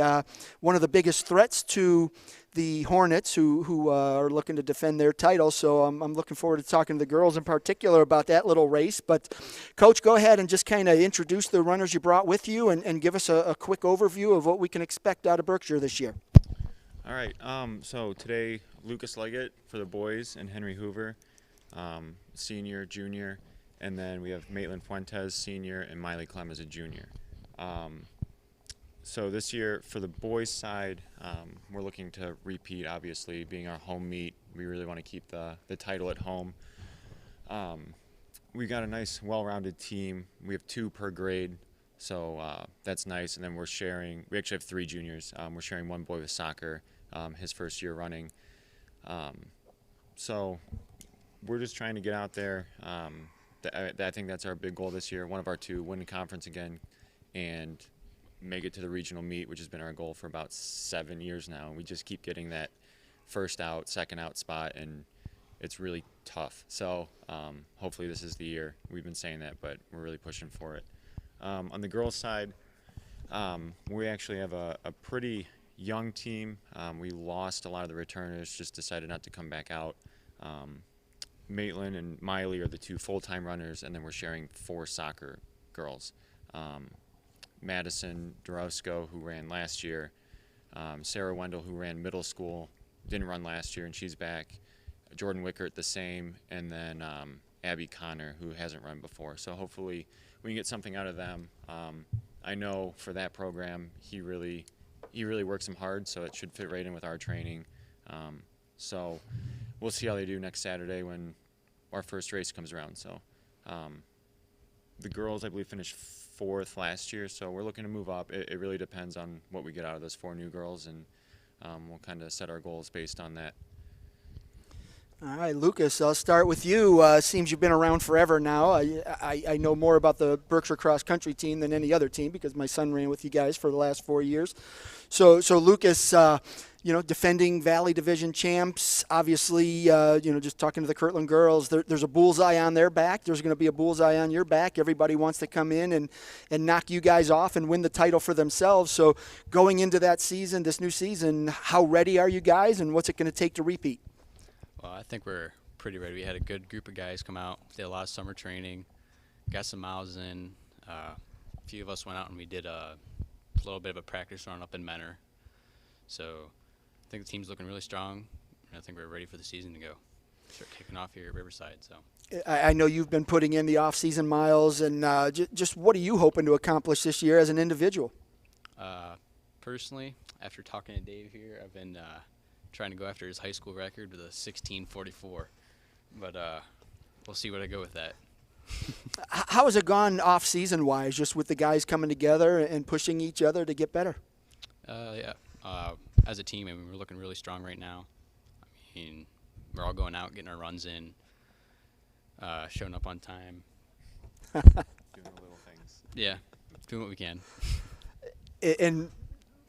one of the biggest threats to the Hornets, who are looking to defend their title. So I'm looking forward to talking to the girls in particular about that little race. But, Coach, go ahead and just kind of introduce the runners you brought with you and give us a quick overview of what we can expect out of Berkshire this year. All right. So today, Lucas Leggett for the boys and Henry Hoover, senior, junior. And then we have Maitland Fuentes, senior, and Miley Clem as a junior. So this year, for the boys' side, we're looking to repeat, obviously, being our home meet. We really want to keep the title at home. We got a nice, well-rounded team. We have 2 per grade, so that's nice. And then we actually have 3 juniors. We're sharing 1 boy with soccer, his first year running. So we're just trying to get out there. I think that's our big goal this year. One of our 2, win the conference again and make it to the regional meet, which has been our goal for about 7 years now. And we just keep getting that first out, second out spot, and it's really tough. So hopefully this is the year. We've been saying that, but we're really pushing for it. On the girls' side, we actually have a pretty young team. We lost a lot of the returners, just decided not to come back out. Maitland and Miley are the 2 full-time runners, and then we're sharing 4 soccer girls. Madison Dorowsko, who ran last year, Sarah Wendell, who ran middle school, didn't run last year, and she's back. Jordan Wickert, the same, and then Abby Connor, who hasn't run before. So hopefully we can get something out of them. I know for that program, he really works them hard, so it should fit right in with our training. So we'll see how they do next Saturday when our first race comes around. So the girls, I believe, finished 4th last year, so we're looking to move up. It really depends on what we get out of those 4 new girls, and we'll kind of set our goals based on that. All right, Lucas, I'll start with you. Seems you've been around forever now. I know more about the Berkshire Cross Country team than any other team because my son ran with you guys for the last 4 years. So Lucas, defending Valley Division champs, obviously, just talking to the Kirtland girls, there's a bullseye on their back. There's going to be a bullseye on your back. Everybody wants to come in and knock you guys off and win the title for themselves. So going into that season, this new season, how ready are you guys and what's it going to take to repeat? Well, I think we're pretty ready. We had a good group of guys come out, did a lot of summer training, got some miles in. A few of us went out and we did a little bit of a practice run up in Menor. So I think the team's looking really strong, and I think we're ready for the season to go. Start kicking off here at Riverside. So I know you've been putting in the off-season miles, and just what are you hoping to accomplish this year as an individual? Personally, after talking to Dave here, I've been trying to go after his high school record with a 16:44, but we'll see what I go with that. How has it gone off-season wise, just with the guys coming together and pushing each other to get better? Yeah, as a team, I mean, we're looking really strong right now. I mean, we're all going out, getting our runs in, showing up on time. Doing the little things. Yeah, doing what we can. And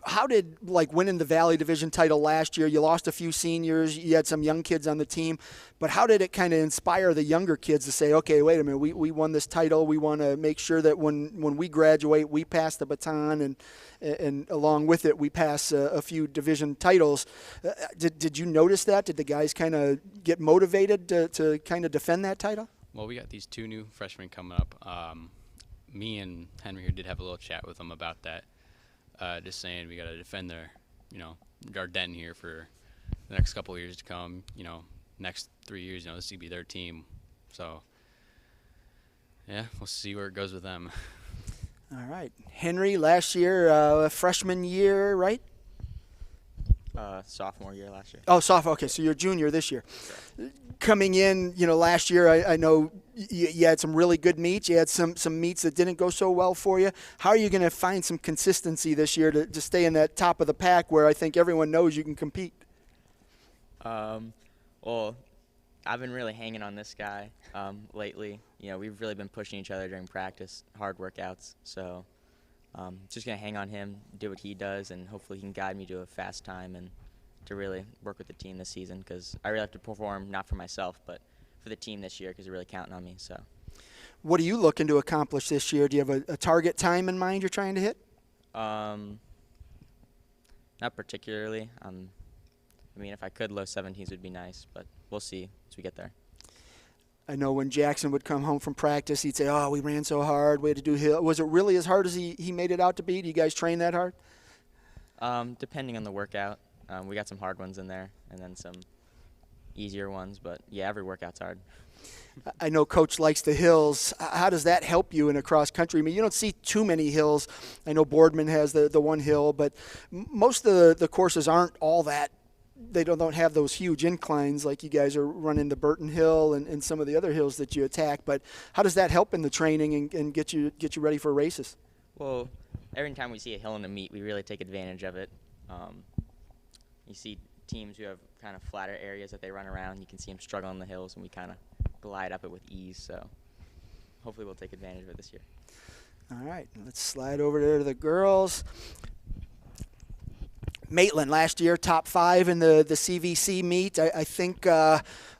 how did, winning the Valley Division title last year, you lost a few seniors, you had some young kids on the team, but how did it kind of inspire the younger kids to say, okay, wait a minute, we won this title, we want to make sure that when we graduate, we pass the baton, and along with it, we pass a few division titles. Did you notice that? Did the guys kind of get motivated to kind of defend that title? Well, we got these 2 new freshmen coming up. Me and Henry here did have a little chat with them about that. Just saying we got to defend our den here for the next couple of years to come. Next 3 years, this could be their team. So, yeah, we'll see where it goes with them. All right. Henry, last year, freshman year, right? Sophomore year last year. Oh, sophomore. Okay, so you're a junior this year. Correct. Coming in, last year, I know you had some really good meets. You had some meets that didn't go so well for you. How are you going to find some consistency this year to stay in that top of the pack where I think everyone knows you can compete? Well, I've been really hanging on this guy lately. We've really been pushing each other during practice, hard workouts. So just going to hang on him, do what he does, and hopefully he can guide me to a fast time and to really work with the team this season, because I really have to perform not for myself but for the team this year, because they're really counting on me. So, what are you looking to accomplish this year? Do you have a target time in mind you're trying to hit? Not particularly. If I could, low 17s would be nice, but we'll see as we get there. I know when Jackson would come home from practice, he'd say, "Oh, we ran so hard. We had to do hill." Was it really as hard as he made it out to be? Do you guys train that hard? Depending on the workout. We got some hard ones in there and then some easier ones, but yeah, every workout's hard. I know Coach likes the hills. How does that help you in a cross country? I mean, you don't see too many hills. I know Boardman has the one hill, but most of the courses aren't all that. They don't have those huge inclines like you guys are running the Burton Hill and some of the other hills that you attack. But how does that help in the training and get you ready for races? Well, every time we see a hill in a meet, we really take advantage of it. You see teams who have kind of flatter areas that they run around. You can see them struggle on the hills, and we kind of glide up it with ease. So hopefully we'll take advantage of it this year. All right, let's slide over there to the girls. Maitland last year, top 5 in the CVC meet. I think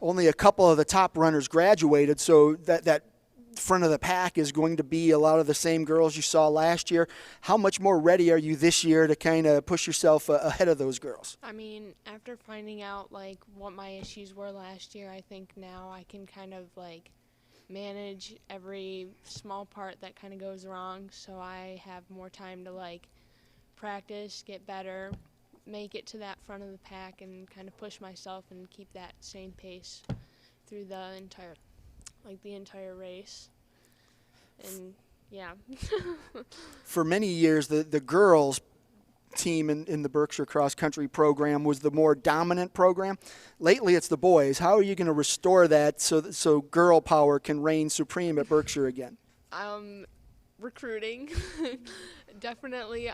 only a couple of the top runners graduated, so that front of the pack is going to be a lot of the same girls you saw last year. How much more ready are you this year to kind of push yourself ahead of those girls? After finding out what my issues were last year, I think now I can kind of manage every small part that kind of goes wrong, so I have more time to practice, get better, make it to that front of the pack, and kind of push myself and keep that same pace through the entire race. And yeah. For many years, the girls team in the Berkshire Cross Country program was the more dominant program. Lately, it's the boys. How are you going to restore that so girl power can reign supreme at Berkshire again? Recruiting. Definitely.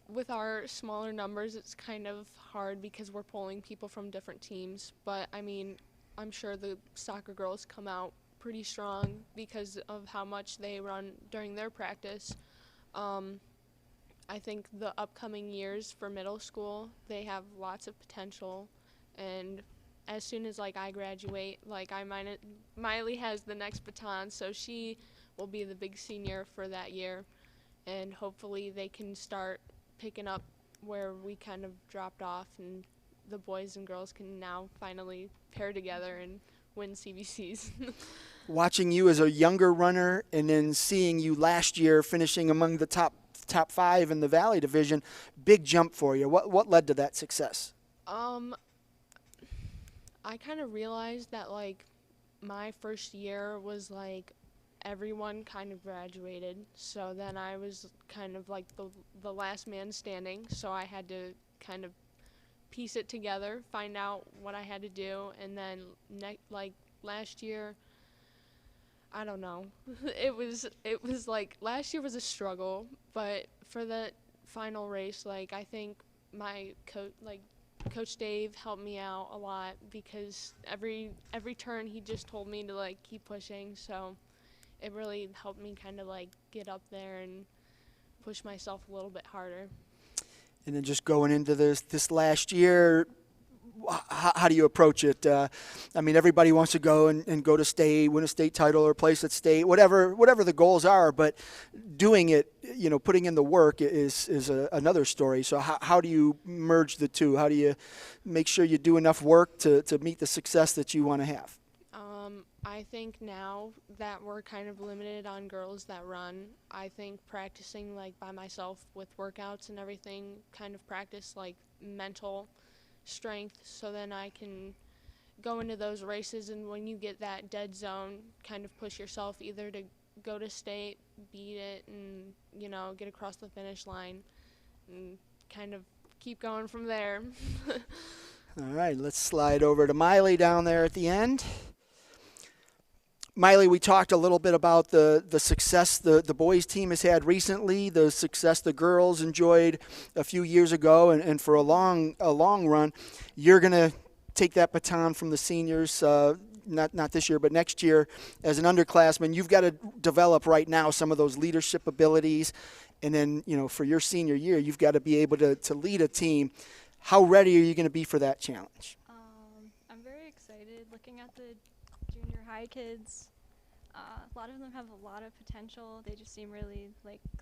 With our smaller numbers, it's kind of hard because we're pulling people from different teams. But, I'm sure the soccer girls come out pretty strong because of how much they run during their practice. I think the upcoming years for middle school, they have lots of potential, and as soon as I graduate, Miley has the next baton, so she will be the big senior for that year, and hopefully they can start picking up where we kind of dropped off, and the boys and girls can now finally pair together and win CVCs. Watching you as a younger runner and then seeing you last year finishing among the top 5 in the Valley Division, big jump for you. What led to that success? I kind of realized that my first year was everyone kind of graduated, so then I was kind of the last man standing, so I had to kind of piece it together, find out what I had to do, and then last year, I don't know. It was last year was a struggle, but for the final race, I think my Coach Dave helped me out a lot because every turn he just told me to keep pushing, so it really helped me kind of get up there and push myself a little bit harder. And then just going into this last year, how do you approach it? I mean, everybody wants to go and go to state, win a state title or place at state, whatever the goals are. But doing it, putting in the work is another story. So how do you merge the two? How do you make sure you do enough work to meet the success that you want to have? I think now that we're kind of limited on girls that run, I think practicing by myself with workouts and everything, kind of practice mental strength, so then I can go into those races, and when you get that dead zone, kind of push yourself either to go to state, beat it, and get across the finish line, and kind of keep going from there. All right, let's slide over to Miley down there at the end. Miley, we talked a little bit about the success the boys team has had recently, the success the girls enjoyed a few years ago, and for a long run. You're going to take that baton from the seniors, not this year, but next year as an underclassman. You've got to develop right now some of those leadership abilities, and then for your senior year, you've got to be able to lead a team. How ready are you going to be for that challenge? I'm very excited looking at the junior high kids. A lot of them have a lot of potential. They just seem really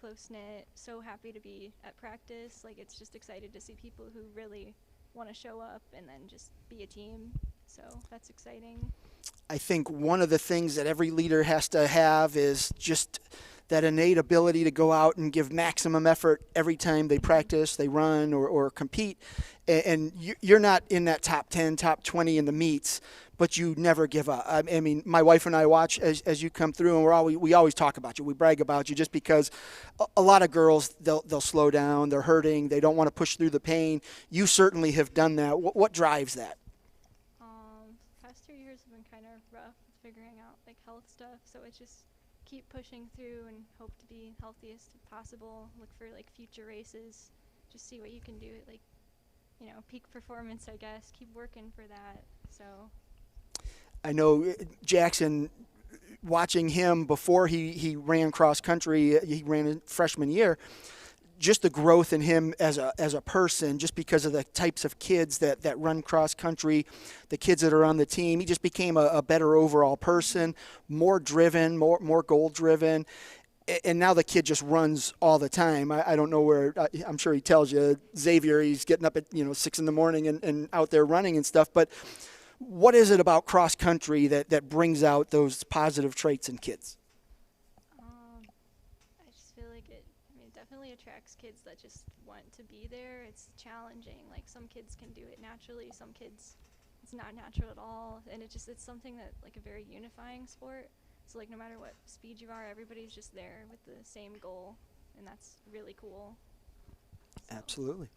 close-knit, so happy to be at practice. It's just excited to see people who really want to show up and then just be a team. So that's exciting. I think one of the things that every leader has to have is just that innate ability to go out and give maximum effort every time they practice, they run, or compete. And you're not in that top 10, top 20 in the meets, but you never give up. I mean, my wife and I watch as you come through, and we always talk about you. We brag about you just because a lot of girls, they'll slow down, they're hurting, they don't want to push through the pain. You certainly have done that. What drives that? Past 2 years have been kind of rough figuring out health stuff, so it's just keep pushing through and hope to be healthiest possible. Look for future races, just see what you can do at peak performance, I guess. Keep working for that. So I know Jackson, watching him before he ran cross country, he ran in freshman year, just the growth in him as a person, just because of the types of kids that run cross country, the kids that are on the team. He just became a better overall person, more driven, more goal driven. And now the kid just runs all the time. I don't know where, I'm sure he tells you, Xavier, he's getting up at 6 in the morning and out there running and stuff. But what is it about cross country that brings out those positive traits in kids? I just feel it definitely attracts kids that just want to be there. It's challenging. Some kids can do it naturally, some kids it's not natural at all, and it's something that a very unifying sport. So no matter what speed you are, everybody's just there with the same goal, and that's really cool. So. Absolutely.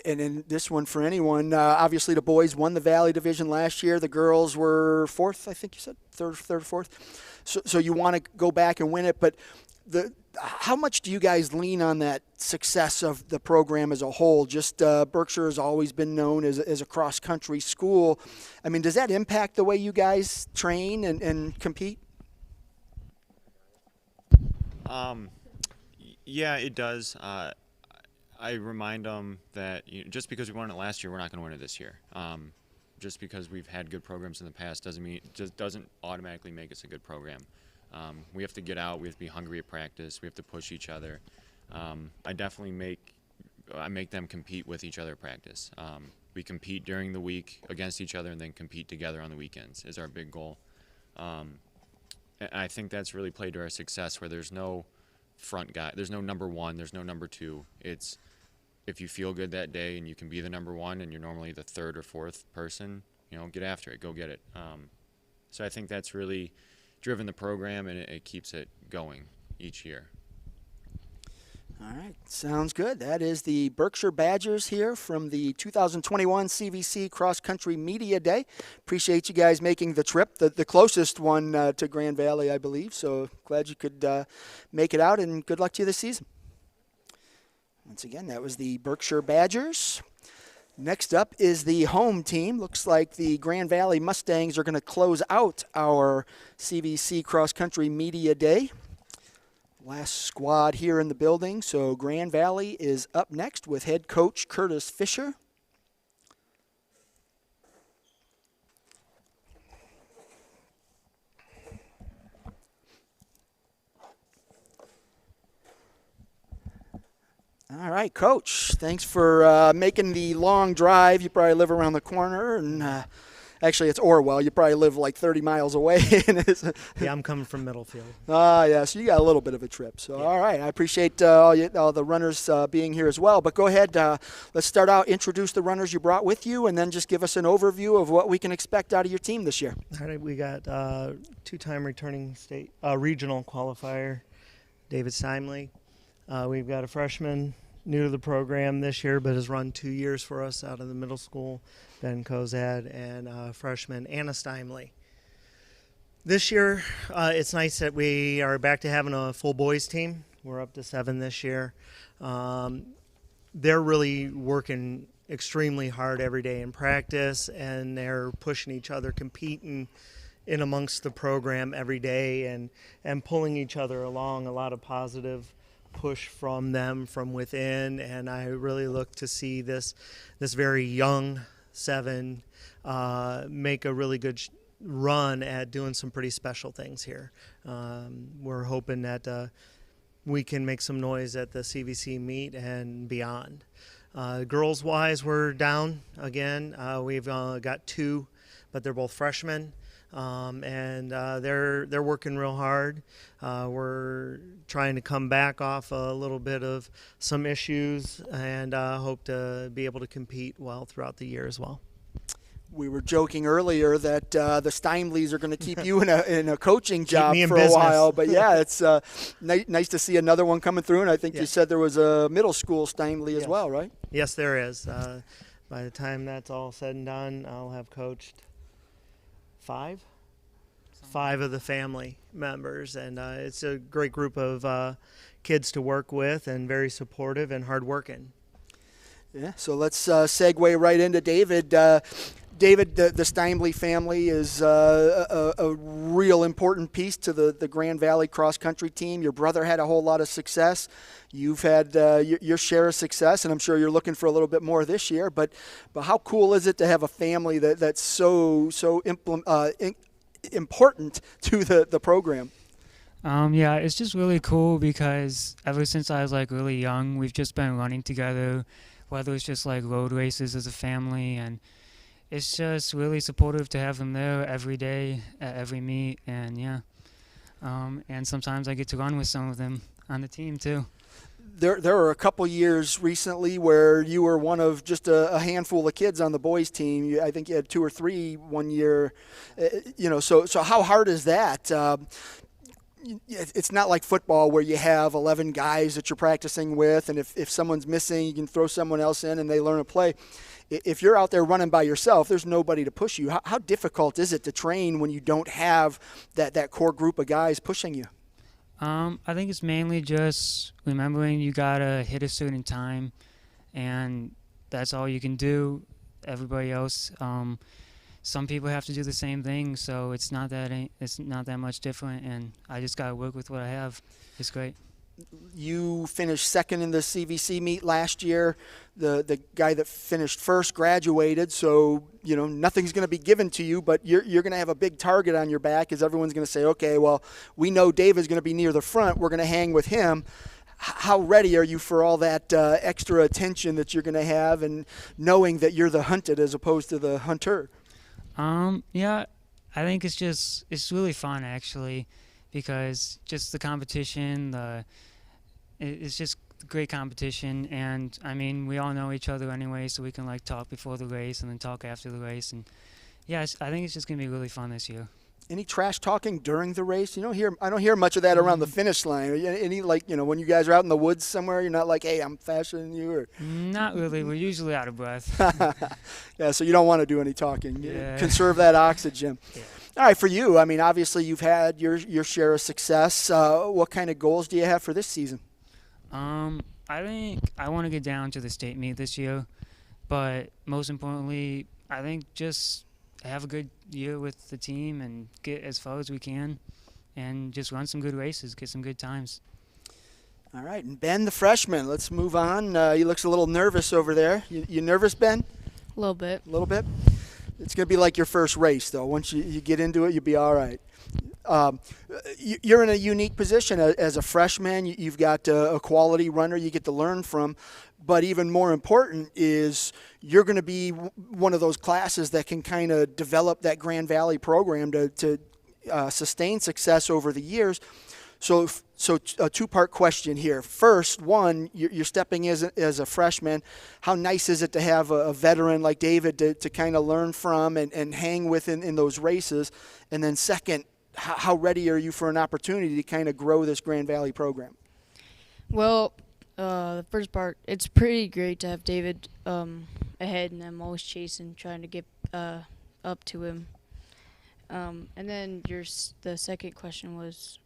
And in this one, for anyone, obviously the boys won the Valley Division last year. The girls were fourth, I think you said, third, fourth. So you want to go back and win it, but how much do you guys lean on that success of the program as a whole? Just Berkshire has always been known as a cross-country school. I mean, does that impact the way you guys train and compete? Yeah, it does. I remind them that just because we won it last year, we're not going to win it this year. Just because we've had good programs in the past doesn't automatically make us a good program. We have to get out. We have to be hungry at practice. We have to push each other. I definitely make them compete with each other at practice. We compete during the week against each other and then compete together on the weekends is our big goal. I think that's really played to our success where there's no front guy. There's no number one. There's no number two. It's if you feel good that day and you can be the number one and you're normally the third or fourth person, get after it. Go get it. So I think that's really driven the program, and it keeps it going each year. All right, sounds good. That is the Berkshire Badgers here from the 2021 CVC Cross Country Media Day. Appreciate you guys making the trip, the closest one to Grand Valley, I believe. So glad you could make it out, and good luck to you this season. Once again, that was the Berkshire Badgers. Next up is the home team. Looks like the Grand Valley Mustangs are going to close out our CVC Cross Country Media Day. Last squad here in the building. So Grand Valley is up next with head coach Curtis Fisher. All right, Coach. Thanks for making the long drive. You probably live around the corner, and actually it's Orwell. You probably live like 30 miles away. Yeah, I'm coming from Middlefield. Yeah, so you got a little bit of a trip. So, yeah. All right, I appreciate all the runners being here as well. But go ahead, let's start out, introduce the runners you brought with you, and then just give us an overview of what we can expect out of your team this year. All right, we got two-time returning state regional qualifier, David Steinle. We've got a freshman new to the program this year, but has run 2 years for us out of the middle school, Ben Kozad, and freshman Anna Steinle. This year, it's nice that we are back to having a full boys team. We're up to 7 this year. They're really working extremely hard every day in practice, and they're pushing each other, competing in amongst the program every day, and pulling each other along. A lot of positive push from them from within, and I really look to see this very young 7 make a really good run at doing some pretty special things here. We're hoping that we can make some noise at the CVC meet and beyond. Girls wise, we're down again. We've got 2, but they're both freshmen. And they're working real hard. We're trying to come back off a little bit of some issues, and hope to be able to compete well throughout the year as well. We were joking earlier that the Steinles are going to keep you in a coaching job for a while, but yeah, it's nice to see another one coming through. And I think you said there was a middle school Steinle as well, right? Yes, there is. By the time that's all said and done, I'll have coached 5 of the family members, and it's a great group of kids to work with, and very supportive and hardworking. Yeah, so let's segue right into David. David, the Steinle family is a real important piece to the Grand Valley cross country team. Your brother had a whole lot of success. You've had your share of success, and I'm sure you're looking for a little bit more this year. But how cool is it to have a family that's so important to the program? Yeah, it's just really cool because ever since I was really young, we've just been running together, whether it's just road races as a family, and it's just really supportive to have them there every day at every meet, and and sometimes I get to run with some of them on the team too. There were a couple years recently where you were one of just a handful of kids on the boys team. I think you had 2 or 3 one year. So how hard is that? It's not like football where you have 11 guys that you're practicing with, and if someone's missing, you can throw someone else in and they learn to play. If you're out there running by yourself, there's nobody to push you. How difficult is it to train when you don't have that core group of guys pushing you? I think it's mainly just remembering you gotta hit a certain time, and that's all you can do. Everybody else, some people have to do the same thing, so it's not that much different. And I just gotta work with what I have. It's great. You finished second in the CVC meet last year. The guy that finished first graduated, so nothing's going to be given to you, but you're going to have a big target on your back, as everyone's going to say, okay, well, we know David's going to be near the front. We're going to hang with him. How ready are you for all that extra attention that you're going to have, and knowing that you're the hunted as opposed to the hunter? Yeah, I think it's really fun actually, because just the competition, it's just great competition, and I mean we all know each other anyway, so we can like talk before the race and then talk after the race, and yeah, I think it's just gonna be really fun this year. Any trash talking during the race? I don't hear much of that around the finish line. Any when you guys are out in the woods somewhere, you're not like, hey, I'm faster than you, or not really. We're usually out of breath. Yeah, so you don't want to do any talking. Yeah. Conserve that oxygen. Yeah. All right, for you, I mean, obviously you've had your share of success. What kind of goals do you have for this season? I think I want to get down to the state meet this year, but most importantly, I think just have a good year with the team and get as far as we can and just run some good races, get some good times. All right, and Ben, the freshman, let's move on. He looks a little nervous over there. You nervous, Ben? A little bit. A little bit? It's going to be like your first race, though. Once you get into it, you'll be all right. You're in a unique position as a freshman. You've got a quality runner you get to learn from. But even more important is you're going to be one of those classes that can kind of develop that Grand Valley program to sustain success over the years. So a two-part question here. First, one, you're stepping as a freshman. How nice is it to have a veteran like David to kind of learn from and hang with in those races? And then second, how ready are you for an opportunity to kind of grow this Grand Valley program? Well, the first part, it's pretty great to have David ahead, and I'm always chasing, trying to get up to him. And then the second question was,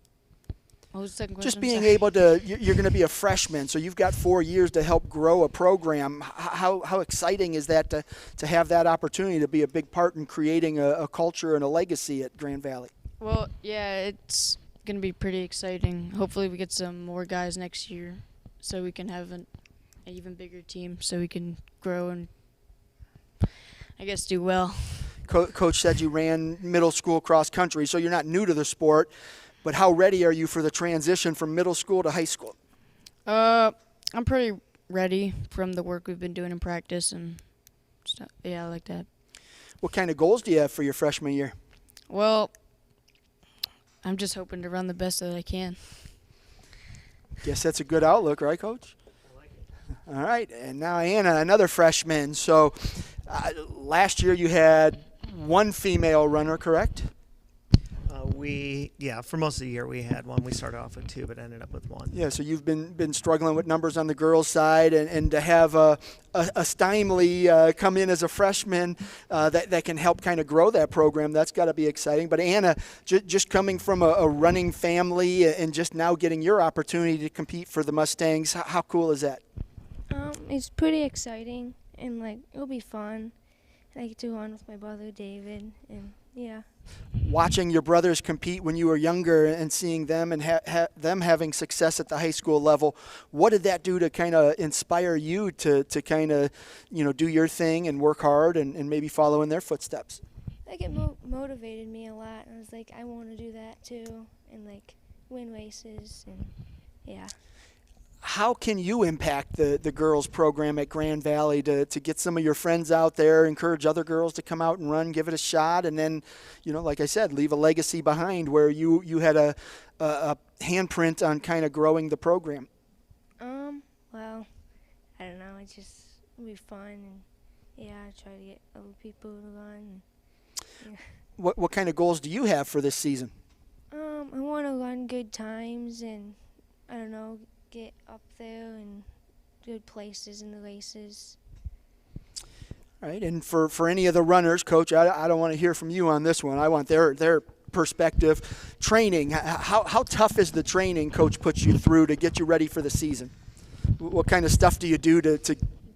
what was the second question? Just being able to, you're going to be a freshman, so you've got 4 years to help grow a program. How exciting is that to have that opportunity to be a big part in creating a culture and a legacy at Grand Valley? Well, yeah, it's going to be pretty exciting. Hopefully we get some more guys next year so we can have an even bigger team, so we can grow and, I guess, do well. Coach said you ran middle school cross country, so you're not new to the sport. But how ready are you for the transition from middle school to high school? I'm pretty ready from the work we've been doing in practice and stuff. Yeah, I like that. What kind of goals do you have for your freshman year? Well, I'm just hoping to run the best that I can. Guess that's a good outlook, right, Coach? I like it. All right, and now Anna, another freshman. So last year you had one female runner, correct? For most of the year we had one. We started off with two, but ended up with one. Yeah, so you've been struggling with numbers on the girls' side, and to have a Steinle come in as a freshman that can help kind of grow that program, that's got to be exciting. But Anna, just coming from a running family and just now getting your opportunity to compete for the Mustangs, how cool is that? It's pretty exciting, and it'll be fun. I get to run with my brother David, and yeah. Watching your brothers compete when you were younger and seeing them and them having success at the high school level, what did that do to kind of inspire you to kind of, do your thing and work hard and maybe follow in their footsteps? It motivated me a lot. I was like, I want to do that too, and win races, and yeah. How can you impact the girls program at Grand Valley to get some of your friends out there, encourage other girls to come out and run, give it a shot, and then, like I said, leave a legacy behind where you had a handprint on kind of growing the program? Well, I don't know. It'll be fun, and yeah, I try to get other people to run. Yeah. What kind of goals do you have for this season? I want to run good times, and I don't know, get up there and good places in the races. All right, and for any of the runners, Coach, I don't want to hear from you on this one. I want their perspective, training, how tough is the training Coach puts you through to get you ready for the season? What kind of stuff do you do to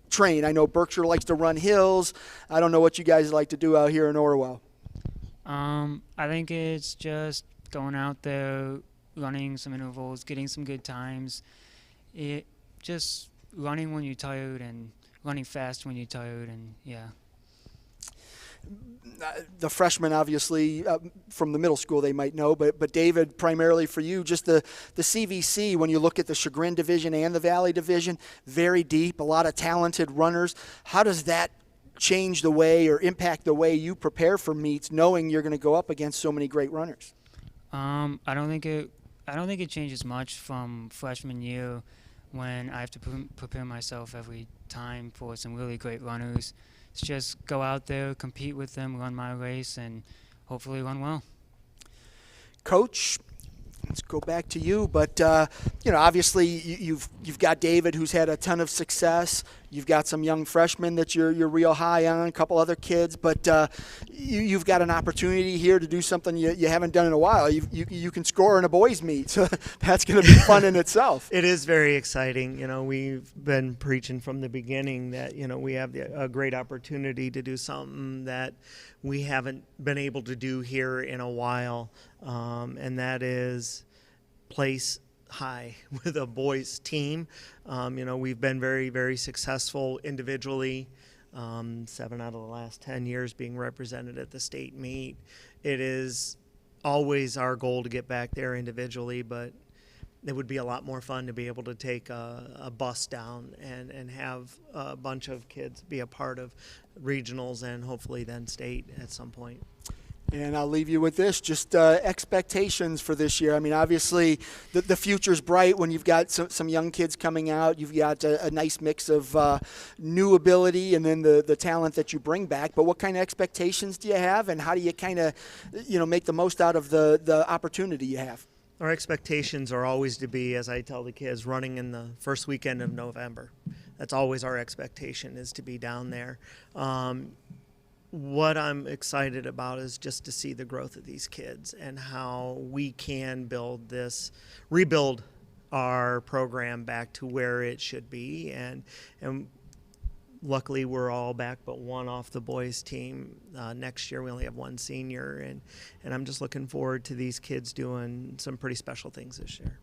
train? I know Berkshire likes to run hills. I don't know what you guys like to do out here in Orwell. I think it's just going out there, running some intervals, getting some good times. Just running when you're tired and running fast when you're tired, and yeah. The freshmen, obviously, from the middle school, they might know, but David, primarily for you, just the CVC, when you look at the Chagrin division and the Valley division, very deep, a lot of talented runners. How does that change the way or impact the way you prepare for meets, knowing you're going to go up against so many great runners? I don't think it changes much from freshman year, when I have to prepare myself every time for some really great runners. It's just go out there, compete with them, run my race, and hopefully run well. Coach, let's go back to you. But obviously you've got David, who's had a ton of success. You've got some young freshmen that you're real high on, a couple other kids. But you've got an opportunity here to do something you haven't done in a while. You can score in a boys' meet, so that's going to be fun in itself. It is very exciting. We've been preaching from the beginning that we have a great opportunity to do something that we haven't been able to do here in a while, and that is place high with a boys team. We've been very, very successful individually, 7 out of the last 10 years being represented at the state meet. It is always our goal to get back there individually, but it would be a lot more fun to be able to take a bus down and have a bunch of kids be a part of regionals and hopefully then state at some point. And I'll leave you with this, just expectations for this year. I mean, obviously, the future's bright when you've got some young kids coming out. You've got a nice mix of new ability and then the talent that you bring back. But what kind of expectations do you have, and how do you kind of, make the most out of the opportunity you have? Our expectations are always to be, as I tell the kids, running in the first weekend of November. That's always our expectation, is to be down there. What I'm excited about is just to see the growth of these kids and how we can rebuild our program back to where it should be. And luckily we're all back but one off the boys team. Next year we only have one senior, and I'm just looking forward to these kids doing some pretty special things this year.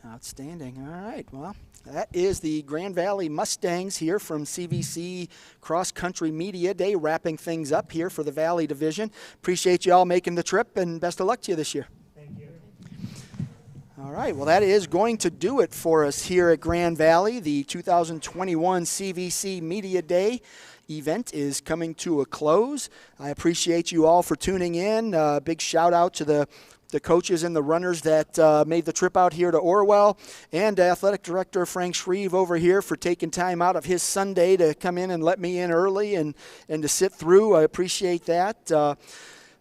Outstanding. All right. Well, that is the Grand Valley Mustangs here from CVC Cross Country Media Day, wrapping things up here for the Valley Division. Appreciate you all making the trip, and best of luck to you this year. Thank you. All right. Well, that is going to do it for us here at Grand Valley. The 2021 CVC Media Day event is coming to a close. I appreciate you all for tuning in. Big shout out to the coaches and the runners that made the trip out here to Orwell, and Athletic Director Frank Shreve over here for taking time out of his Sunday to come in and let me in early and to sit through. I appreciate that.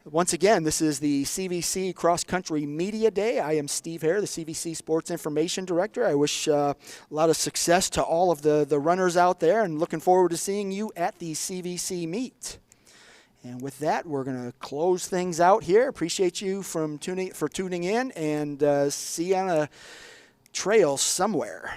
Once again, this is the CVC Cross Country Media Day. I am Steve Hare, the CVC Sports Information Director. I wish a lot of success to all of the runners out there, and looking forward to seeing you at the CVC meet. And with that, we're going to close things out here. Appreciate you for tuning in, and see you on a trail somewhere.